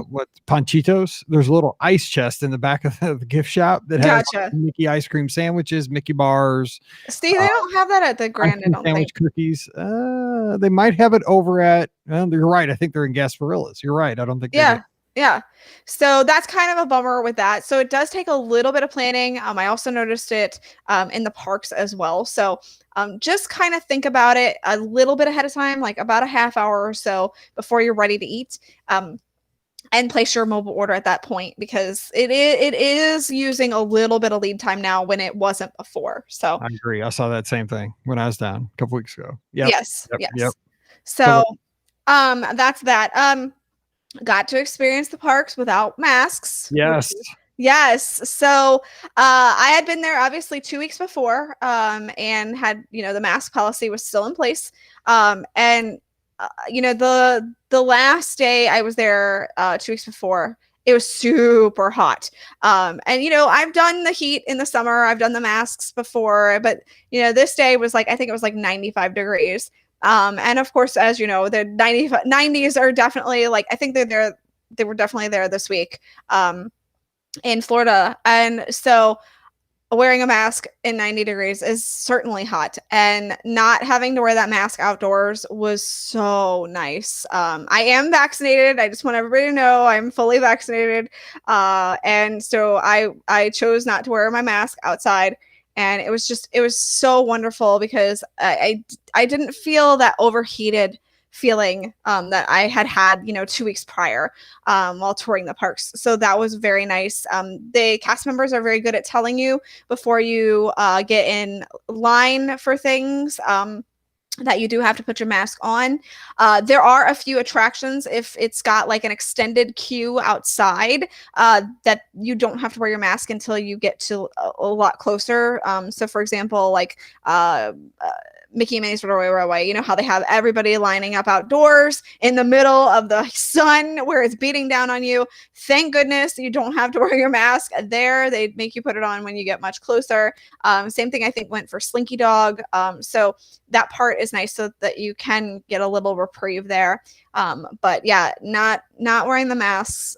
what Panchitos. There's a little ice chest in the back of the gift shop that has Gotcha. Mickey ice cream sandwiches, Mickey bars. See, they don't have that at the Grand, I don't sandwich think. cookies. They might have it over at. Well, you're right. I think they're in Gasparillas. You're right. I don't think. Yeah. Yeah. So that's kind of a bummer with that. So it does take a little bit of planning. I also noticed it in the parks as well. So just kind of think about it a little bit ahead of time, like about a half hour or so before you're ready to eat. And place your mobile order at that point, because it is using a little bit of lead time now when it wasn't before. So I agree. I saw that same thing when I was down a couple weeks ago. Yep. Yes. Yep. Yes. Yep. So that's that. Got to experience the parks without masks. Yes. Yes. So I had been there obviously 2 weeks before, and had, the mask policy was still in place. And the last day I was there 2 weeks before, it was super hot. And I've done the heat in the summer, I've done the masks before, but this day was like, I think it was like 95 degrees. And of course, as you know, the 90s are definitely like, I think they were definitely there this week in Florida. And so wearing a mask in 90 degrees is certainly hot, and not having to wear that mask outdoors was so nice. I am vaccinated. I just want everybody to know I'm fully vaccinated. And so I chose not to wear my mask outside. And it was so wonderful, because I didn't feel that overheated feeling that I had 2 weeks prior while touring the parks. So that was very nice. The cast members are very good at telling you before you get in line for things that you do have to put your mask on. There are a few attractions, if it's got like an extended queue outside, that you don't have to wear your mask until you get to a lot closer. So for example, like Mickey and Minnie's Runaway Railway, how they have everybody lining up outdoors in the middle of the sun where it's beating down on you. Thank goodness you don't have to wear your mask there. They make you put it on when you get much closer. Same thing I think went for Slinky Dog. So that part is nice, so that you can get a little reprieve there. But yeah, not wearing the masks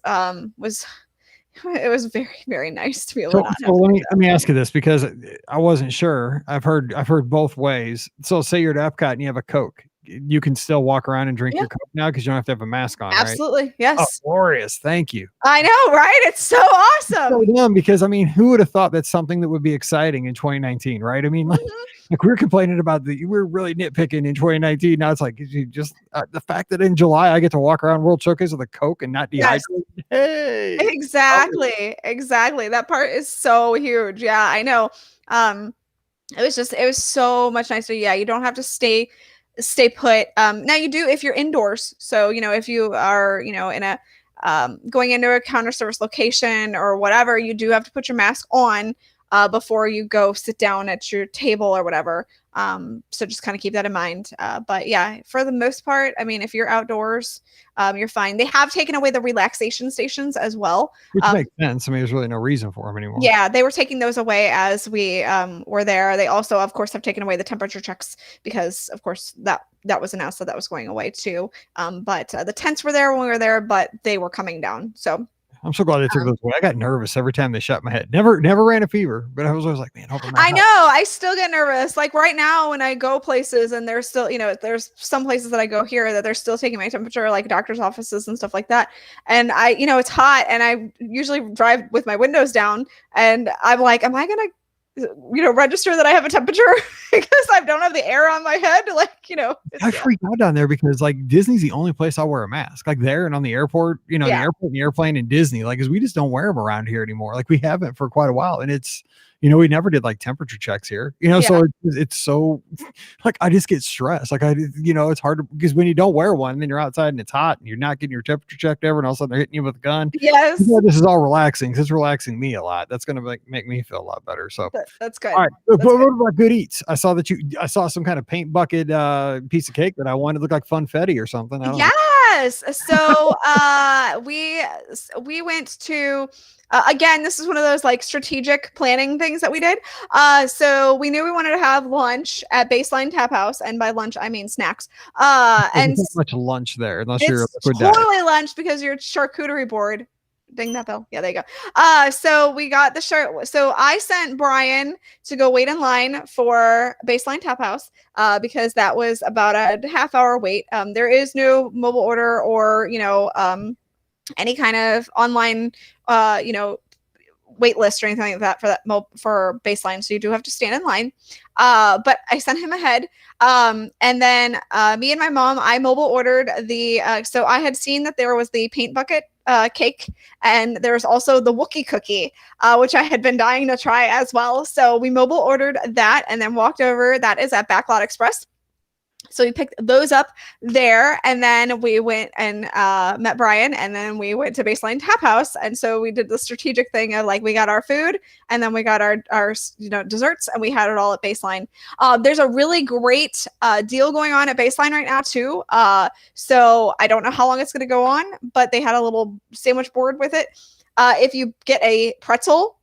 it was very, very nice to be able to. So let me ask you this, because I wasn't sure. I've heard both ways. So say you're at Epcot and you have a Coke, you can still walk around and drink your Coke now, because you don't have to have a mask on. Absolutely. Right? Yes. Oh, glorious. Thank you. I know, right? It's so awesome. It's so dumb, because who would have thought that's something that would be exciting in 2019, right? Like we were complaining about we're really nitpicking in 2019. Now it's like, just the fact that in July I get to walk around World Showcase with a Coke and not dehydrated. Yes. Hey, exactly. That part is so huge. Yeah, I know. It was so much nicer. Yeah, you don't have to stay put. Now you do if you're indoors. So if you are in a going into a counter service location or whatever, you do have to put your mask on before you go sit down at your table or whatever. So just kind of keep that in mind. But yeah, for the most part, if you're outdoors, you're fine. They have taken away the relaxation stations as well. Which makes sense. There's really no reason for them anymore. Yeah, they were taking those away as we were there. They also, of course, have taken away the temperature checks, because, of course, that was announced that was going away too. But the tents were there when we were there, but they were coming down. So I'm so glad they took those away. I got nervous every time they shut my head. Never ran a fever, but I was always like, man, I know. I still get nervous. Like right now when I go places and there's still, there's some places that I go here that they're still taking my temperature, like doctor's offices and stuff like that. And I, it's hot, and I usually drive with my windows down, and I'm like, am I going to register that I have a temperature because I don't have the air on my head? I freak out down there, because like Disney's the only place I wear a mask, like there and on the airport, the airport and the airplane and Disney, like, cause we just don't wear them around here anymore. Like we haven't for quite a while. And it's, we never did like temperature checks here, so it's so like, I just get stressed. Like it's hard to, because when you don't wear one, then you're outside and it's hot and you're not getting your temperature checked ever. And all of a sudden they're hitting you with a gun. Yes. This is all relaxing. It's relaxing me a lot. That's going to make me feel a lot better. So that's good. All right. What about good eats? I saw some kind of paint bucket piece of cake that I wanted to look like funfetti or something. Yes. Yes. So we went to again, this is one of those like strategic planning things that we did. So we knew we wanted to have lunch at Baseline Tap House, and by lunch I mean snacks. And There's not much lunch there unless you're a it's liquid diet. totally lunch because you're charcuterie board. Ding that bell. Yeah, there you go. So we got the shirt. So I sent Brian to go wait in line for Baseline Tap House because that was about a half-hour wait. There is no mobile order or any kind of online wait list or anything like that for Baseline. So you do have to stand in line. But I sent him ahead. And then me and my mom, I mobile ordered so I had seen that there was the paint bucket cake, and there's also the Wookie Cookie, which I had been dying to try as well. So we mobile ordered that and then walked over. That is at Backlot Express. So we picked those up there, and then we went and met Brian, and then we went to Baseline Tap House. And so we did the strategic thing of like, we got our food and then we got our desserts, and we had it all at Baseline. There's a really great deal going on at Baseline right now too. So I don't know how long it's going to go on, but they had a little sandwich board with it. If you get a pretzel,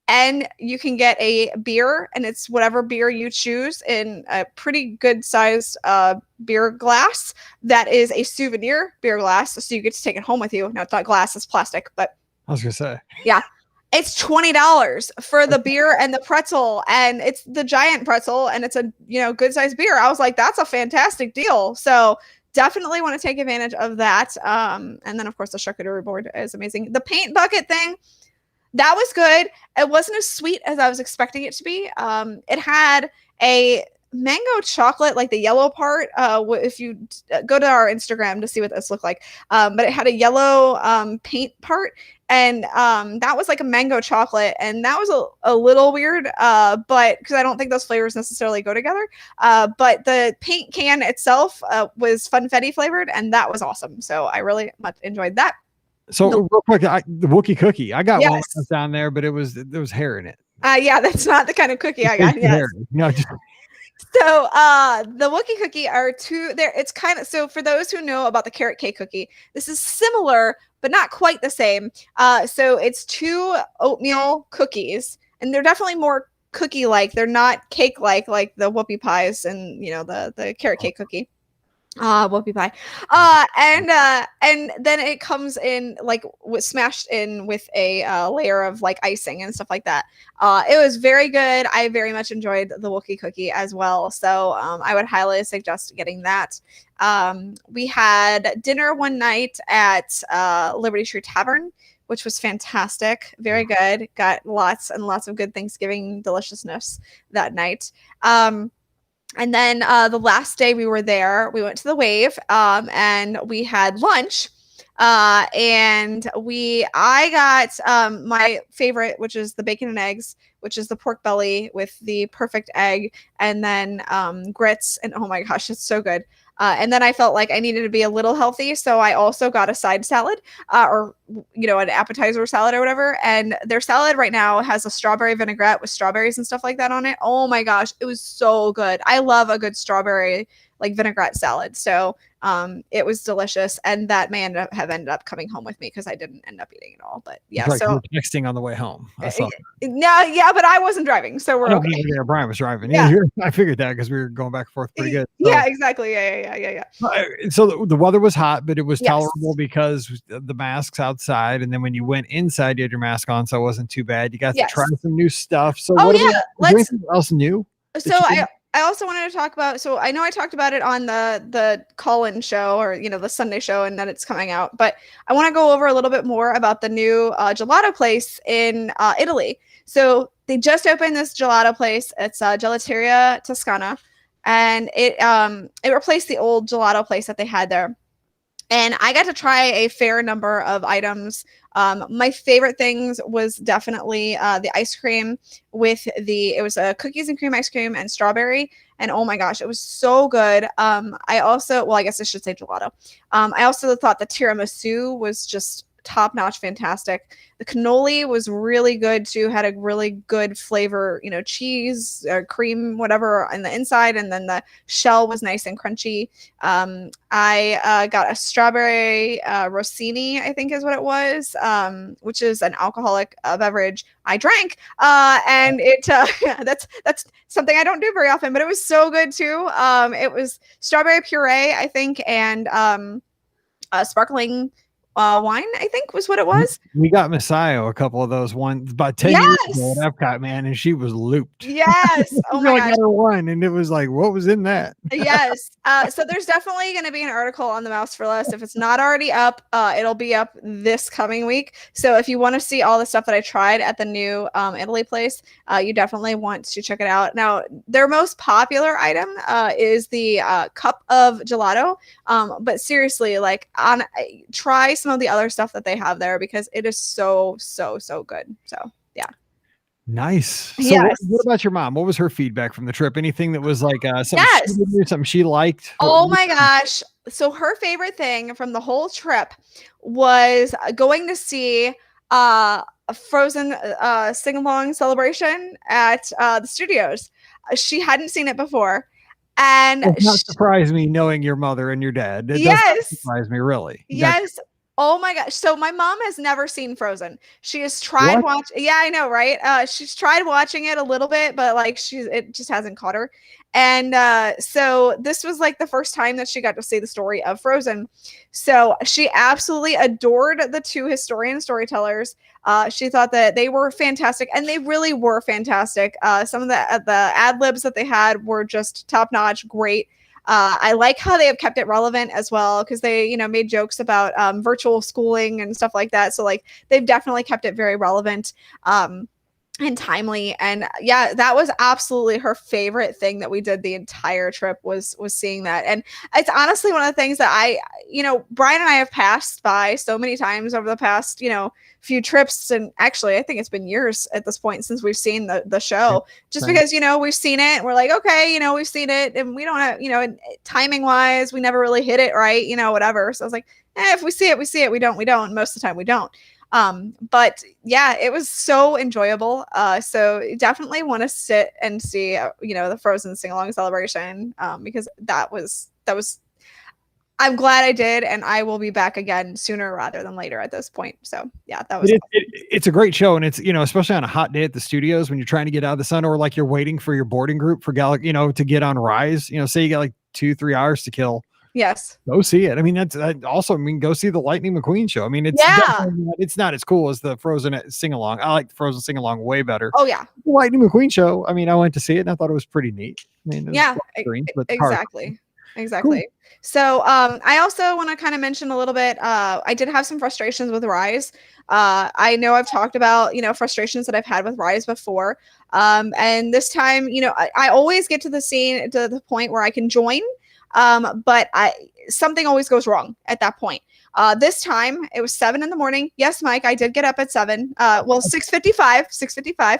and you can get a beer, and it's whatever beer you choose in a pretty good sized beer glass that is a souvenir beer glass. So you get to take it home with you. No, it's not glass, it's plastic, but I was going to say. Yeah. It's $20 for the beer and the pretzel, and it's the giant pretzel, and it's a good sized beer. I was like, that's a fantastic deal. So definitely want to take advantage of that. And then of course the charcuterie board is amazing. The paint bucket thing, that was good. It wasn't as sweet as I was expecting it to be. It had a mango chocolate, like the yellow part. If you go to our Instagram to see what this looked like, but it had a yellow paint part, and that was like a mango chocolate, and that was a little weird, but because I don't think those flavors necessarily go together. But the paint can itself was funfetti flavored, and that was awesome. So I really much enjoyed that. So real quick, the Wookie Cookie, I got one down there, but there was hair in it. Yeah, that's not the kind of cookie I got. Yes. So the Wookie Cookie are two there. It's kind of, so for those who know about the carrot cake cookie, this is similar, but not quite the same. So it's two oatmeal cookies, and they're definitely more cookie-like. They're not cake-like like the whoopie pies and the carrot cake cookie. Whoopie pie. And then it comes in like smashed in with a layer of like icing and stuff like that. It was very good. I very much enjoyed the Wookie Cookie as well. So I would highly suggest getting that. We had dinner one night at Liberty Tree Tavern, which was fantastic. Very good. Got lots and lots of good Thanksgiving deliciousness that night. And then the last day we were there, we went to the Wave, and we had lunch. And I got my favorite, which is the bacon and eggs, which is the pork belly with the perfect egg, and then grits. And oh my gosh, it's so good. And then I felt like I needed to be a little healthy, so I also got a side salad, or an appetizer salad or whatever. And their salad right now has a strawberry vinaigrette with strawberries and stuff like that on it. Oh my gosh, it was so good. I love a good strawberry like vinaigrette salad. So it was delicious, and that may have ended up coming home with me because I didn't end up eating it all. But yeah, like so texting on the way home. I saw no, yeah, but I wasn't driving, so we're okay. Yeah, Brian was driving. Yeah. I figured that because we were going back and forth pretty good. So. Yeah, exactly. Yeah. So the weather was hot, but it was tolerable because the masks outside, and then when you went inside, you had your mask on, so it wasn't too bad. You got to try some new stuff. So was there anything else new? So I also wanted to talk about, so I know I talked about it on the call-in show, or the Sunday show, and that it's coming out, but I want to go over a little bit more about the new gelato place in Italy. So they just opened this gelato place. It's Gelateria Toscana, and it replaced the old gelato place that they had there. And I got to try a fair number of items. My favorite things was definitely the ice cream with it was a cookies and cream ice cream and strawberry. And oh my gosh, it was so good. I guess I should say gelato. I also thought the tiramisu was just top-notch, fantastic. The cannoli was really good too, had a really good flavor, cheese or cream, whatever on the inside, and then the shell was nice and crunchy. I got a strawberry rossini, I think is what it was, which is an alcoholic beverage I drank, and it that's something I don't do very often, but it was so good too. It was strawberry puree, I think, and sparkling wine, I think was what it was. We got Messiah a couple of those ones about 10 years ago at Epcot, man, and she was looped. Yes. Oh my gosh. Got her one, and it was like, what was in that? Yes. So there's definitely going to be an article on the Mouse for Less. If it's not already up, it'll be up this coming week. So if you want to see all the stuff that I tried at the new Italy place, you definitely want to check it out. Now, their most popular item is the cup of gelato. But seriously, like try some of the other stuff that they have there because it is so good. So yeah. Nice. So what about your mom? What was her feedback from the trip? Anything that was like something she liked? Oh my gosh. So her favorite thing from the whole trip was going to see a Frozen sing-along celebration at the studios. She hadn't seen it before. And it does not surprise me knowing your mother and your dad. It doesn't surprise me, really. Yes. Oh my gosh. So my mom has never seen Frozen. She has tried watching. Yeah, I know, right? She's tried watching it a little bit, but like it just hasn't caught her. And so this was like the first time that she got to see the story of Frozen. So she absolutely adored the two historian storytellers. She thought that they were fantastic, and they really were fantastic. Some of the ad libs that they had were just top notch, great. I like how they have kept it relevant as well, because they, made jokes about virtual schooling and stuff like that. So like they've definitely kept it very relevant and timely. And yeah, that was absolutely her favorite thing that we did the entire trip was seeing that. And it's honestly one of the things that Brian and I have passed by so many times over the past, few trips. And actually, I think it's been years at this point since we've seen the show, just because, we've seen it and we're like, okay, we've seen it and we don't have, timing wise, we never really hit it right, whatever. So I was like, if we see it, we see it. We don't. Most of the time we don't. But yeah, it was so enjoyable. So definitely want to sit and see, the Frozen sing-along celebration, because that was, I'm glad I did. And I will be back again sooner rather than later at this point. So yeah, that was, it's a great show. And it's, especially on a hot day at the studios when you're trying to get out of the sun, or like you're waiting for your boarding group for to get on Rise, say you got like 2-3 hours to kill. Yes. Go see it. I mean, that's also, go see the Lightning McQueen show. I mean, it's not as cool as the Frozen sing-along. I like the Frozen sing-along way better. Oh yeah. The Lightning McQueen show. I mean, I went to see it and I thought it was pretty neat. I mean, exactly. Cool. So I also want to kind of mention a little bit, I did have some frustrations with Rise. I know I've talked about, frustrations that I've had with Rise before. And this time, I always get to the point where I can join. But something always goes wrong at that point. This time it was 7 a.m. Yes, Mike, I did get up at 7. 6:55.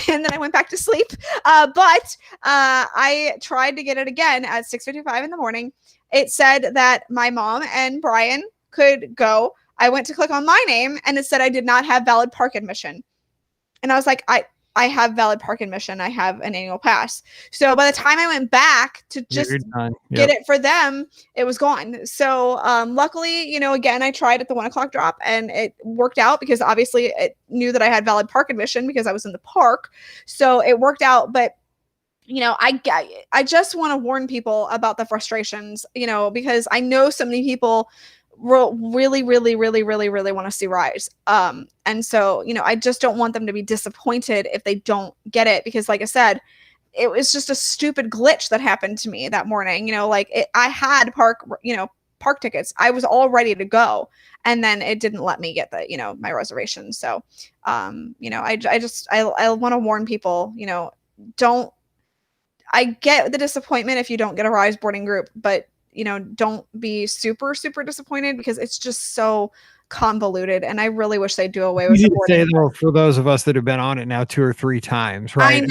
And then I went back to sleep. But I tried to get it again at 6:55 in the morning. It said that my mom and Brian could go. I went to click on my name and it said I did not have valid park admission. And I was like, I have valid park admission. I have an annual pass. So by the time I went back to just get it for them, it was gone. So luckily, again, I tried at the 1:00 drop and it worked out because obviously it knew that I had valid park admission because I was in the park. So it worked out. But I just want to warn people about the frustrations, because I know so many people really want to see Rise. And so, I just don't want them to be disappointed if they don't get it, because like I said, it was just a stupid glitch that happened to me that morning. I had park tickets. I was all ready to go. And then it didn't let me get my reservation. So, I want to warn people, I get the disappointment if you don't get a Rise boarding group, but don't be super disappointed because it's just so convoluted, and I really wish they'd do away with the boarding. For those of us that have been on it now 2 or 3 times, right? I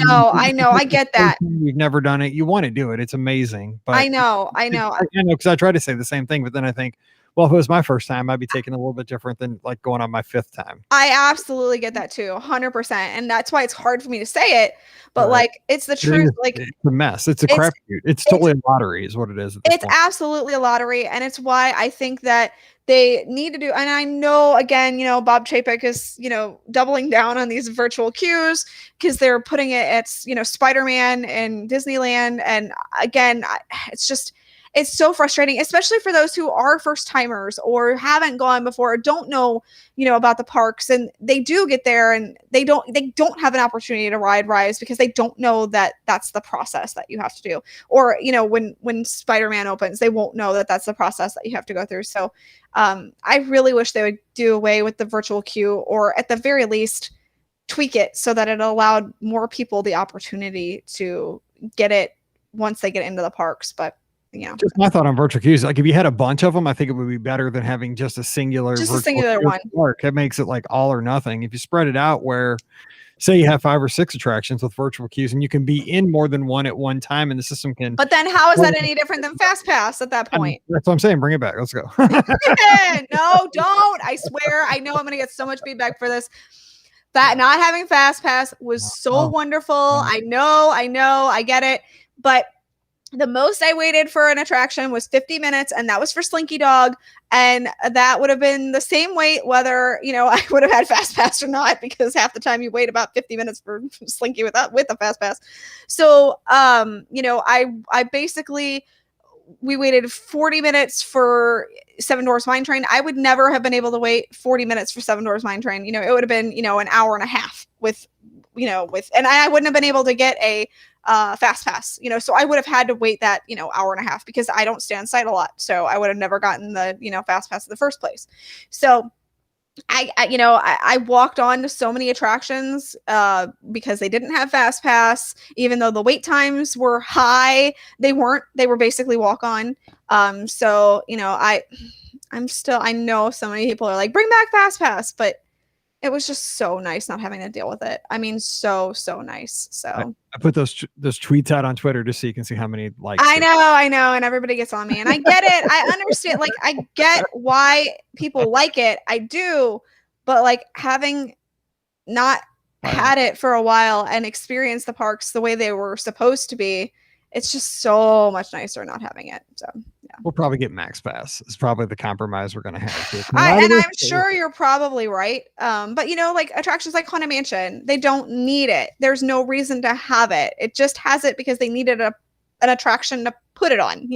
know, I get that. You've never done it, you want to do it. It's amazing, but I know. because I try to say the same thing, but then I think, Well, if it was my first time, I'd be taking a little bit different than like going on my 5th time. I absolutely get that too, 100%. And that's why it's hard for me to say it, but like it's the truth. Like it's a mess. It's a crapshoot. It's totally a lottery is what it is. It's absolutely a lottery. And it's why I think that they need to do, and I know again, Bob Chapek is, doubling down on these virtual queues because they're putting it at, Spider-Man and Disneyland. And again, it's so frustrating, especially for those who are first timers or haven't gone before, or don't know, about the parks, and they do get there and they don't have an opportunity to ride rides because they don't know that that's the process that you have to do. Or, when Spider-Man opens, they won't know that that's the process that you have to go through. So I really wish they would do away with the virtual queue, or at the very least tweak it so that it allowed more people the opportunity to get it once they get into the parks. But just my thought on virtual queues, like if you had a bunch of them, I think it would be better than having just a singular one. Park. It makes it like all or nothing. If you spread it out, where say you have 5 or 6 attractions with virtual queues, and you can be in more than one at one time, and the system can. But then, how is that any different than Fast Pass at that point? That's what I'm saying. Bring it back. Let's go. No, don't. I swear. I know I'm going to get so much feedback for this. That not having Fast Pass was so wonderful. I know. I get it. But the most I waited for an attraction was 50 minutes, and that was for Slinky Dog. And that would have been the same wait whether, I would have had Fast Pass or not, because half the time you wait about 50 minutes for Slinky with a Fast Pass. So, I basically, we waited 40 minutes for Seven Dwarfs Mine Train. I would never have been able to wait 40 minutes for Seven Dwarfs Mine Train. It would have been, an hour and a half and I wouldn't have been able to get a Fast Pass, so I would have had to wait that, hour and a half, because I don't stay on site a lot. So I would have never gotten the, Fast Pass in the first place. So I walked on to so many attractions because they didn't have Fast Pass, even though the wait times were high. They were basically walk on. So, I know so many people are like, bring back Fast Pass, but it was just so nice not having to deal with it. I mean, so nice. So I put those tweets out on Twitter just so you can see how many likes. I know, and everybody gets on me, and I get it. I understand. Like, I get why people like it. I do, but like having not had it for a while and experienced the parks the way they were supposed to be, it's just so much nicer not having it. So yeah, we'll probably get Max Pass. It's probably the compromise we're going to have. And I'm sure you're probably right. But like attractions like Haunted Mansion, they don't need it. There's no reason to have it. It just has it because they needed an attraction to put it on.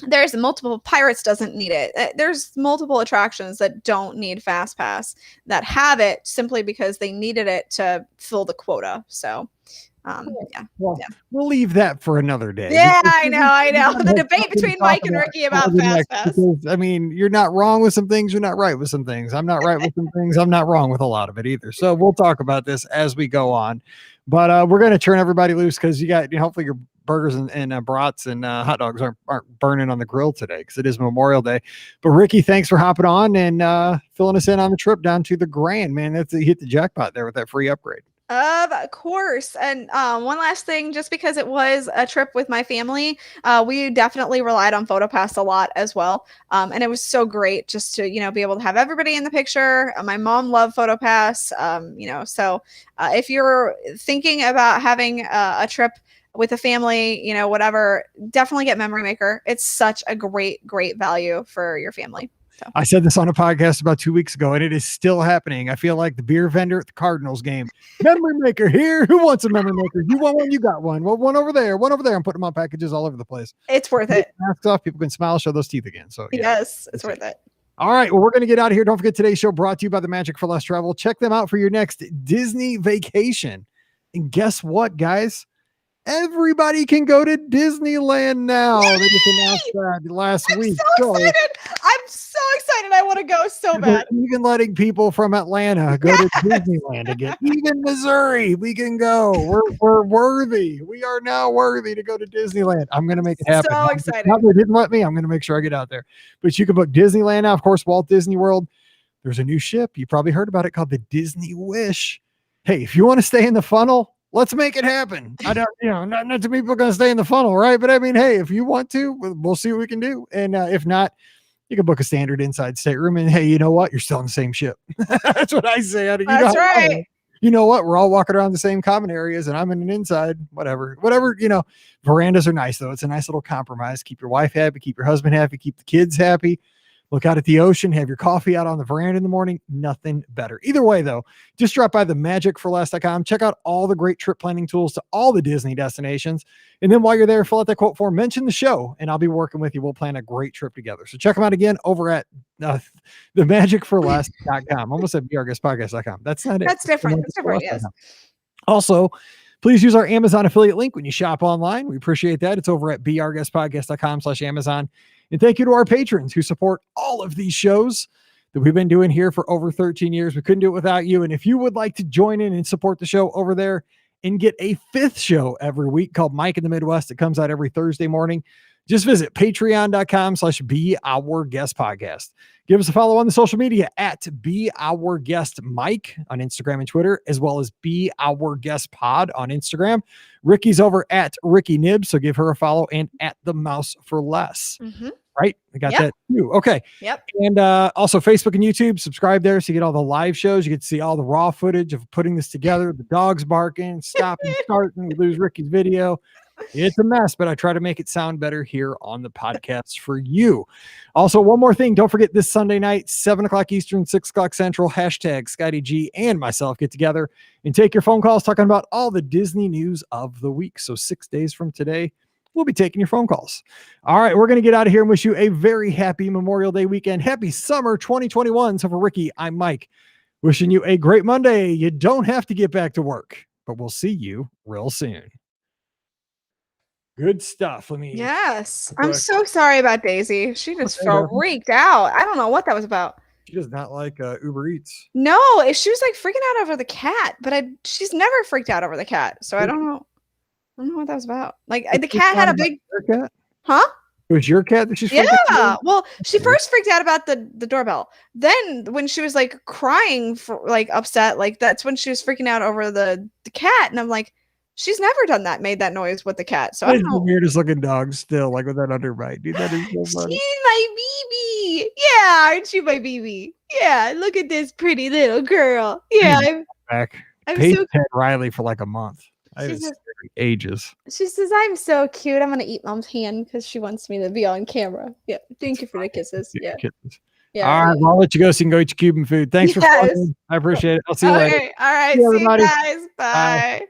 There's multiple. Pirates doesn't need it. There's multiple attractions that don't need Fast Pass that have it simply because they needed it to fill the quota. So. We'll leave that for another day. Yeah, I know. The debate between Mike and Rikki about Fast Pass. Because, I mean, you're not wrong with some things. You're not right with some things. I'm not right with some things. I'm not wrong with a lot of it either. So we'll talk about this as we go on. But we're going to turn everybody loose because you got, hopefully your burgers and brats and hot dogs aren't burning on the grill today because it is Memorial Day. But Rikki, thanks for hopping on and filling us in on the trip down to the Grand, man. You hit the jackpot there with that free upgrade. Of course. And one last thing, just because it was a trip with my family, we definitely relied on PhotoPass a lot as well. And it was so great just to, be able to have everybody in the picture. My mom loved PhotoPass, so if you're thinking about having a trip with a family, whatever, definitely get Memory Maker. It's such a great value for your family. So. I said this on a podcast about 2 weeks ago, and it is still happening. I feel like the beer vendor at the Cardinals game. Memory Maker here. Who wants a Memory Maker? You want one? You got one. Well, one over there. One over there. I'm putting them on packages all over the place. It's worth it. Masks off. People can smile, show those teeth again. So yeah, yes, it's worth it. All right. Well, we're going to get out of here. Don't forget today's show brought to you by the Magic for Less Travel. Check them out for your next Disney vacation. And guess what, guys? Everybody can go to Disneyland now. Yay! They just announced that last week. I'm so excited. I want to go so bad. Even letting people from Atlanta go to Disneyland again. Even Missouri, we can go. We're worthy. We are now worthy to go to Disneyland. I'm going to make it happen. So excited. Now they didn't let me. I'm going to make sure I get out there. But you can book Disneyland now. Of course, Walt Disney World. There's a new ship. You probably heard about it called the Disney Wish. Hey, if you want to stay in the funnel, let's make it happen. I don't, not too many people are going to stay in the funnel, right? But I mean, hey, if you want to, we'll see what we can do. And if not, you can book a standard inside stateroom. And hey, you know what? You're still in the same ship. That's what I say. That's right. You know what? We're all walking around the same common areas and I'm in an inside, whatever, verandas are nice though. It's a nice little compromise. Keep your wife happy, keep your husband happy, keep the kids happy. Look out at the ocean, have your coffee out on the veranda in the morning. Nothing better. Either way, though, just drop by themagicforless.com. Check out all the great trip planning tools to all the Disney destinations. And then while you're there, fill out that quote form, mention the show, and I'll be working with you. We'll plan a great trip together. So check them out again over at themagicforless.com. Almost at beourguestpodcast.com. That's not it. That's different. That's different, yes. Also, please use our Amazon affiliate link when you shop online. We appreciate that. It's over at beourguestpodcast.com/Amazon. And thank you to our patrons who support all of these shows that we've been doing here for over 13 years. We couldn't do it without you. And if you would like to join in and support the show over there and get a 5th show every week called Mike in the Midwest, it comes out every Thursday morning. Just visit patreon.com/beourguestpodcast. Give us a follow on the social media at beourguestmike on Instagram and Twitter, as well as beourguestpod on Instagram. Rikki's over at Rikki Nibs, so give her a follow, and at the Mouse for Less. Mm-hmm. Right? We got that too. Okay. Yep. And also Facebook and YouTube, subscribe there so you get all the live shows. You get to see all the raw footage of putting this together. The dogs barking, stopping, starting. We lose Rikki's video. It's a mess, but I try to make it sound better here on the podcast for you. Also, one more thing. Don't forget this Sunday night, 7:00 Eastern, 6:00 Central, #ScottyG and myself get together and take your phone calls talking about all the Disney news of the week. So 6 days from today, we'll be taking your phone calls. All right, we're going to get out of here and wish you a very happy Memorial Day weekend. Happy summer 2021. So for Rikki, I'm Mike. Wishing you a great Monday. You don't have to get back to work, but we'll see you real soon. Good stuff. Yes. I'm so sorry about Daisy. She just freaked out. I don't know what that was about. She does not like Uber Eats. No, she was like freaking out over the cat, but she's never freaked out over the cat. So I don't know. I don't know what that was about. Like the cat had a big cat? Huh? It was your cat that she's freaking out? Well, she first freaked out about the doorbell. Then when she was like crying for like upset, like that's when she was freaking out over the cat. And I'm like, she's never made that noise with the cat. So I don't know. The weirdest looking dog still, like with that underbite. Dude, that is so funny. She's my BB. Yeah, aren't you my BB? Yeah, look at this pretty little girl. Yeah, I'm Paige had Riley for like a month. Ages. She says, I'm so cute. I'm going to eat mom's hand because she wants me to be on camera. Yeah. Thank you for the kisses. Yeah. Yeah. All right. Well, I'll let you go so you can go eat your Cuban food. Thanks for calling. I appreciate it. I'll see you later. All right. See you guys. Bye.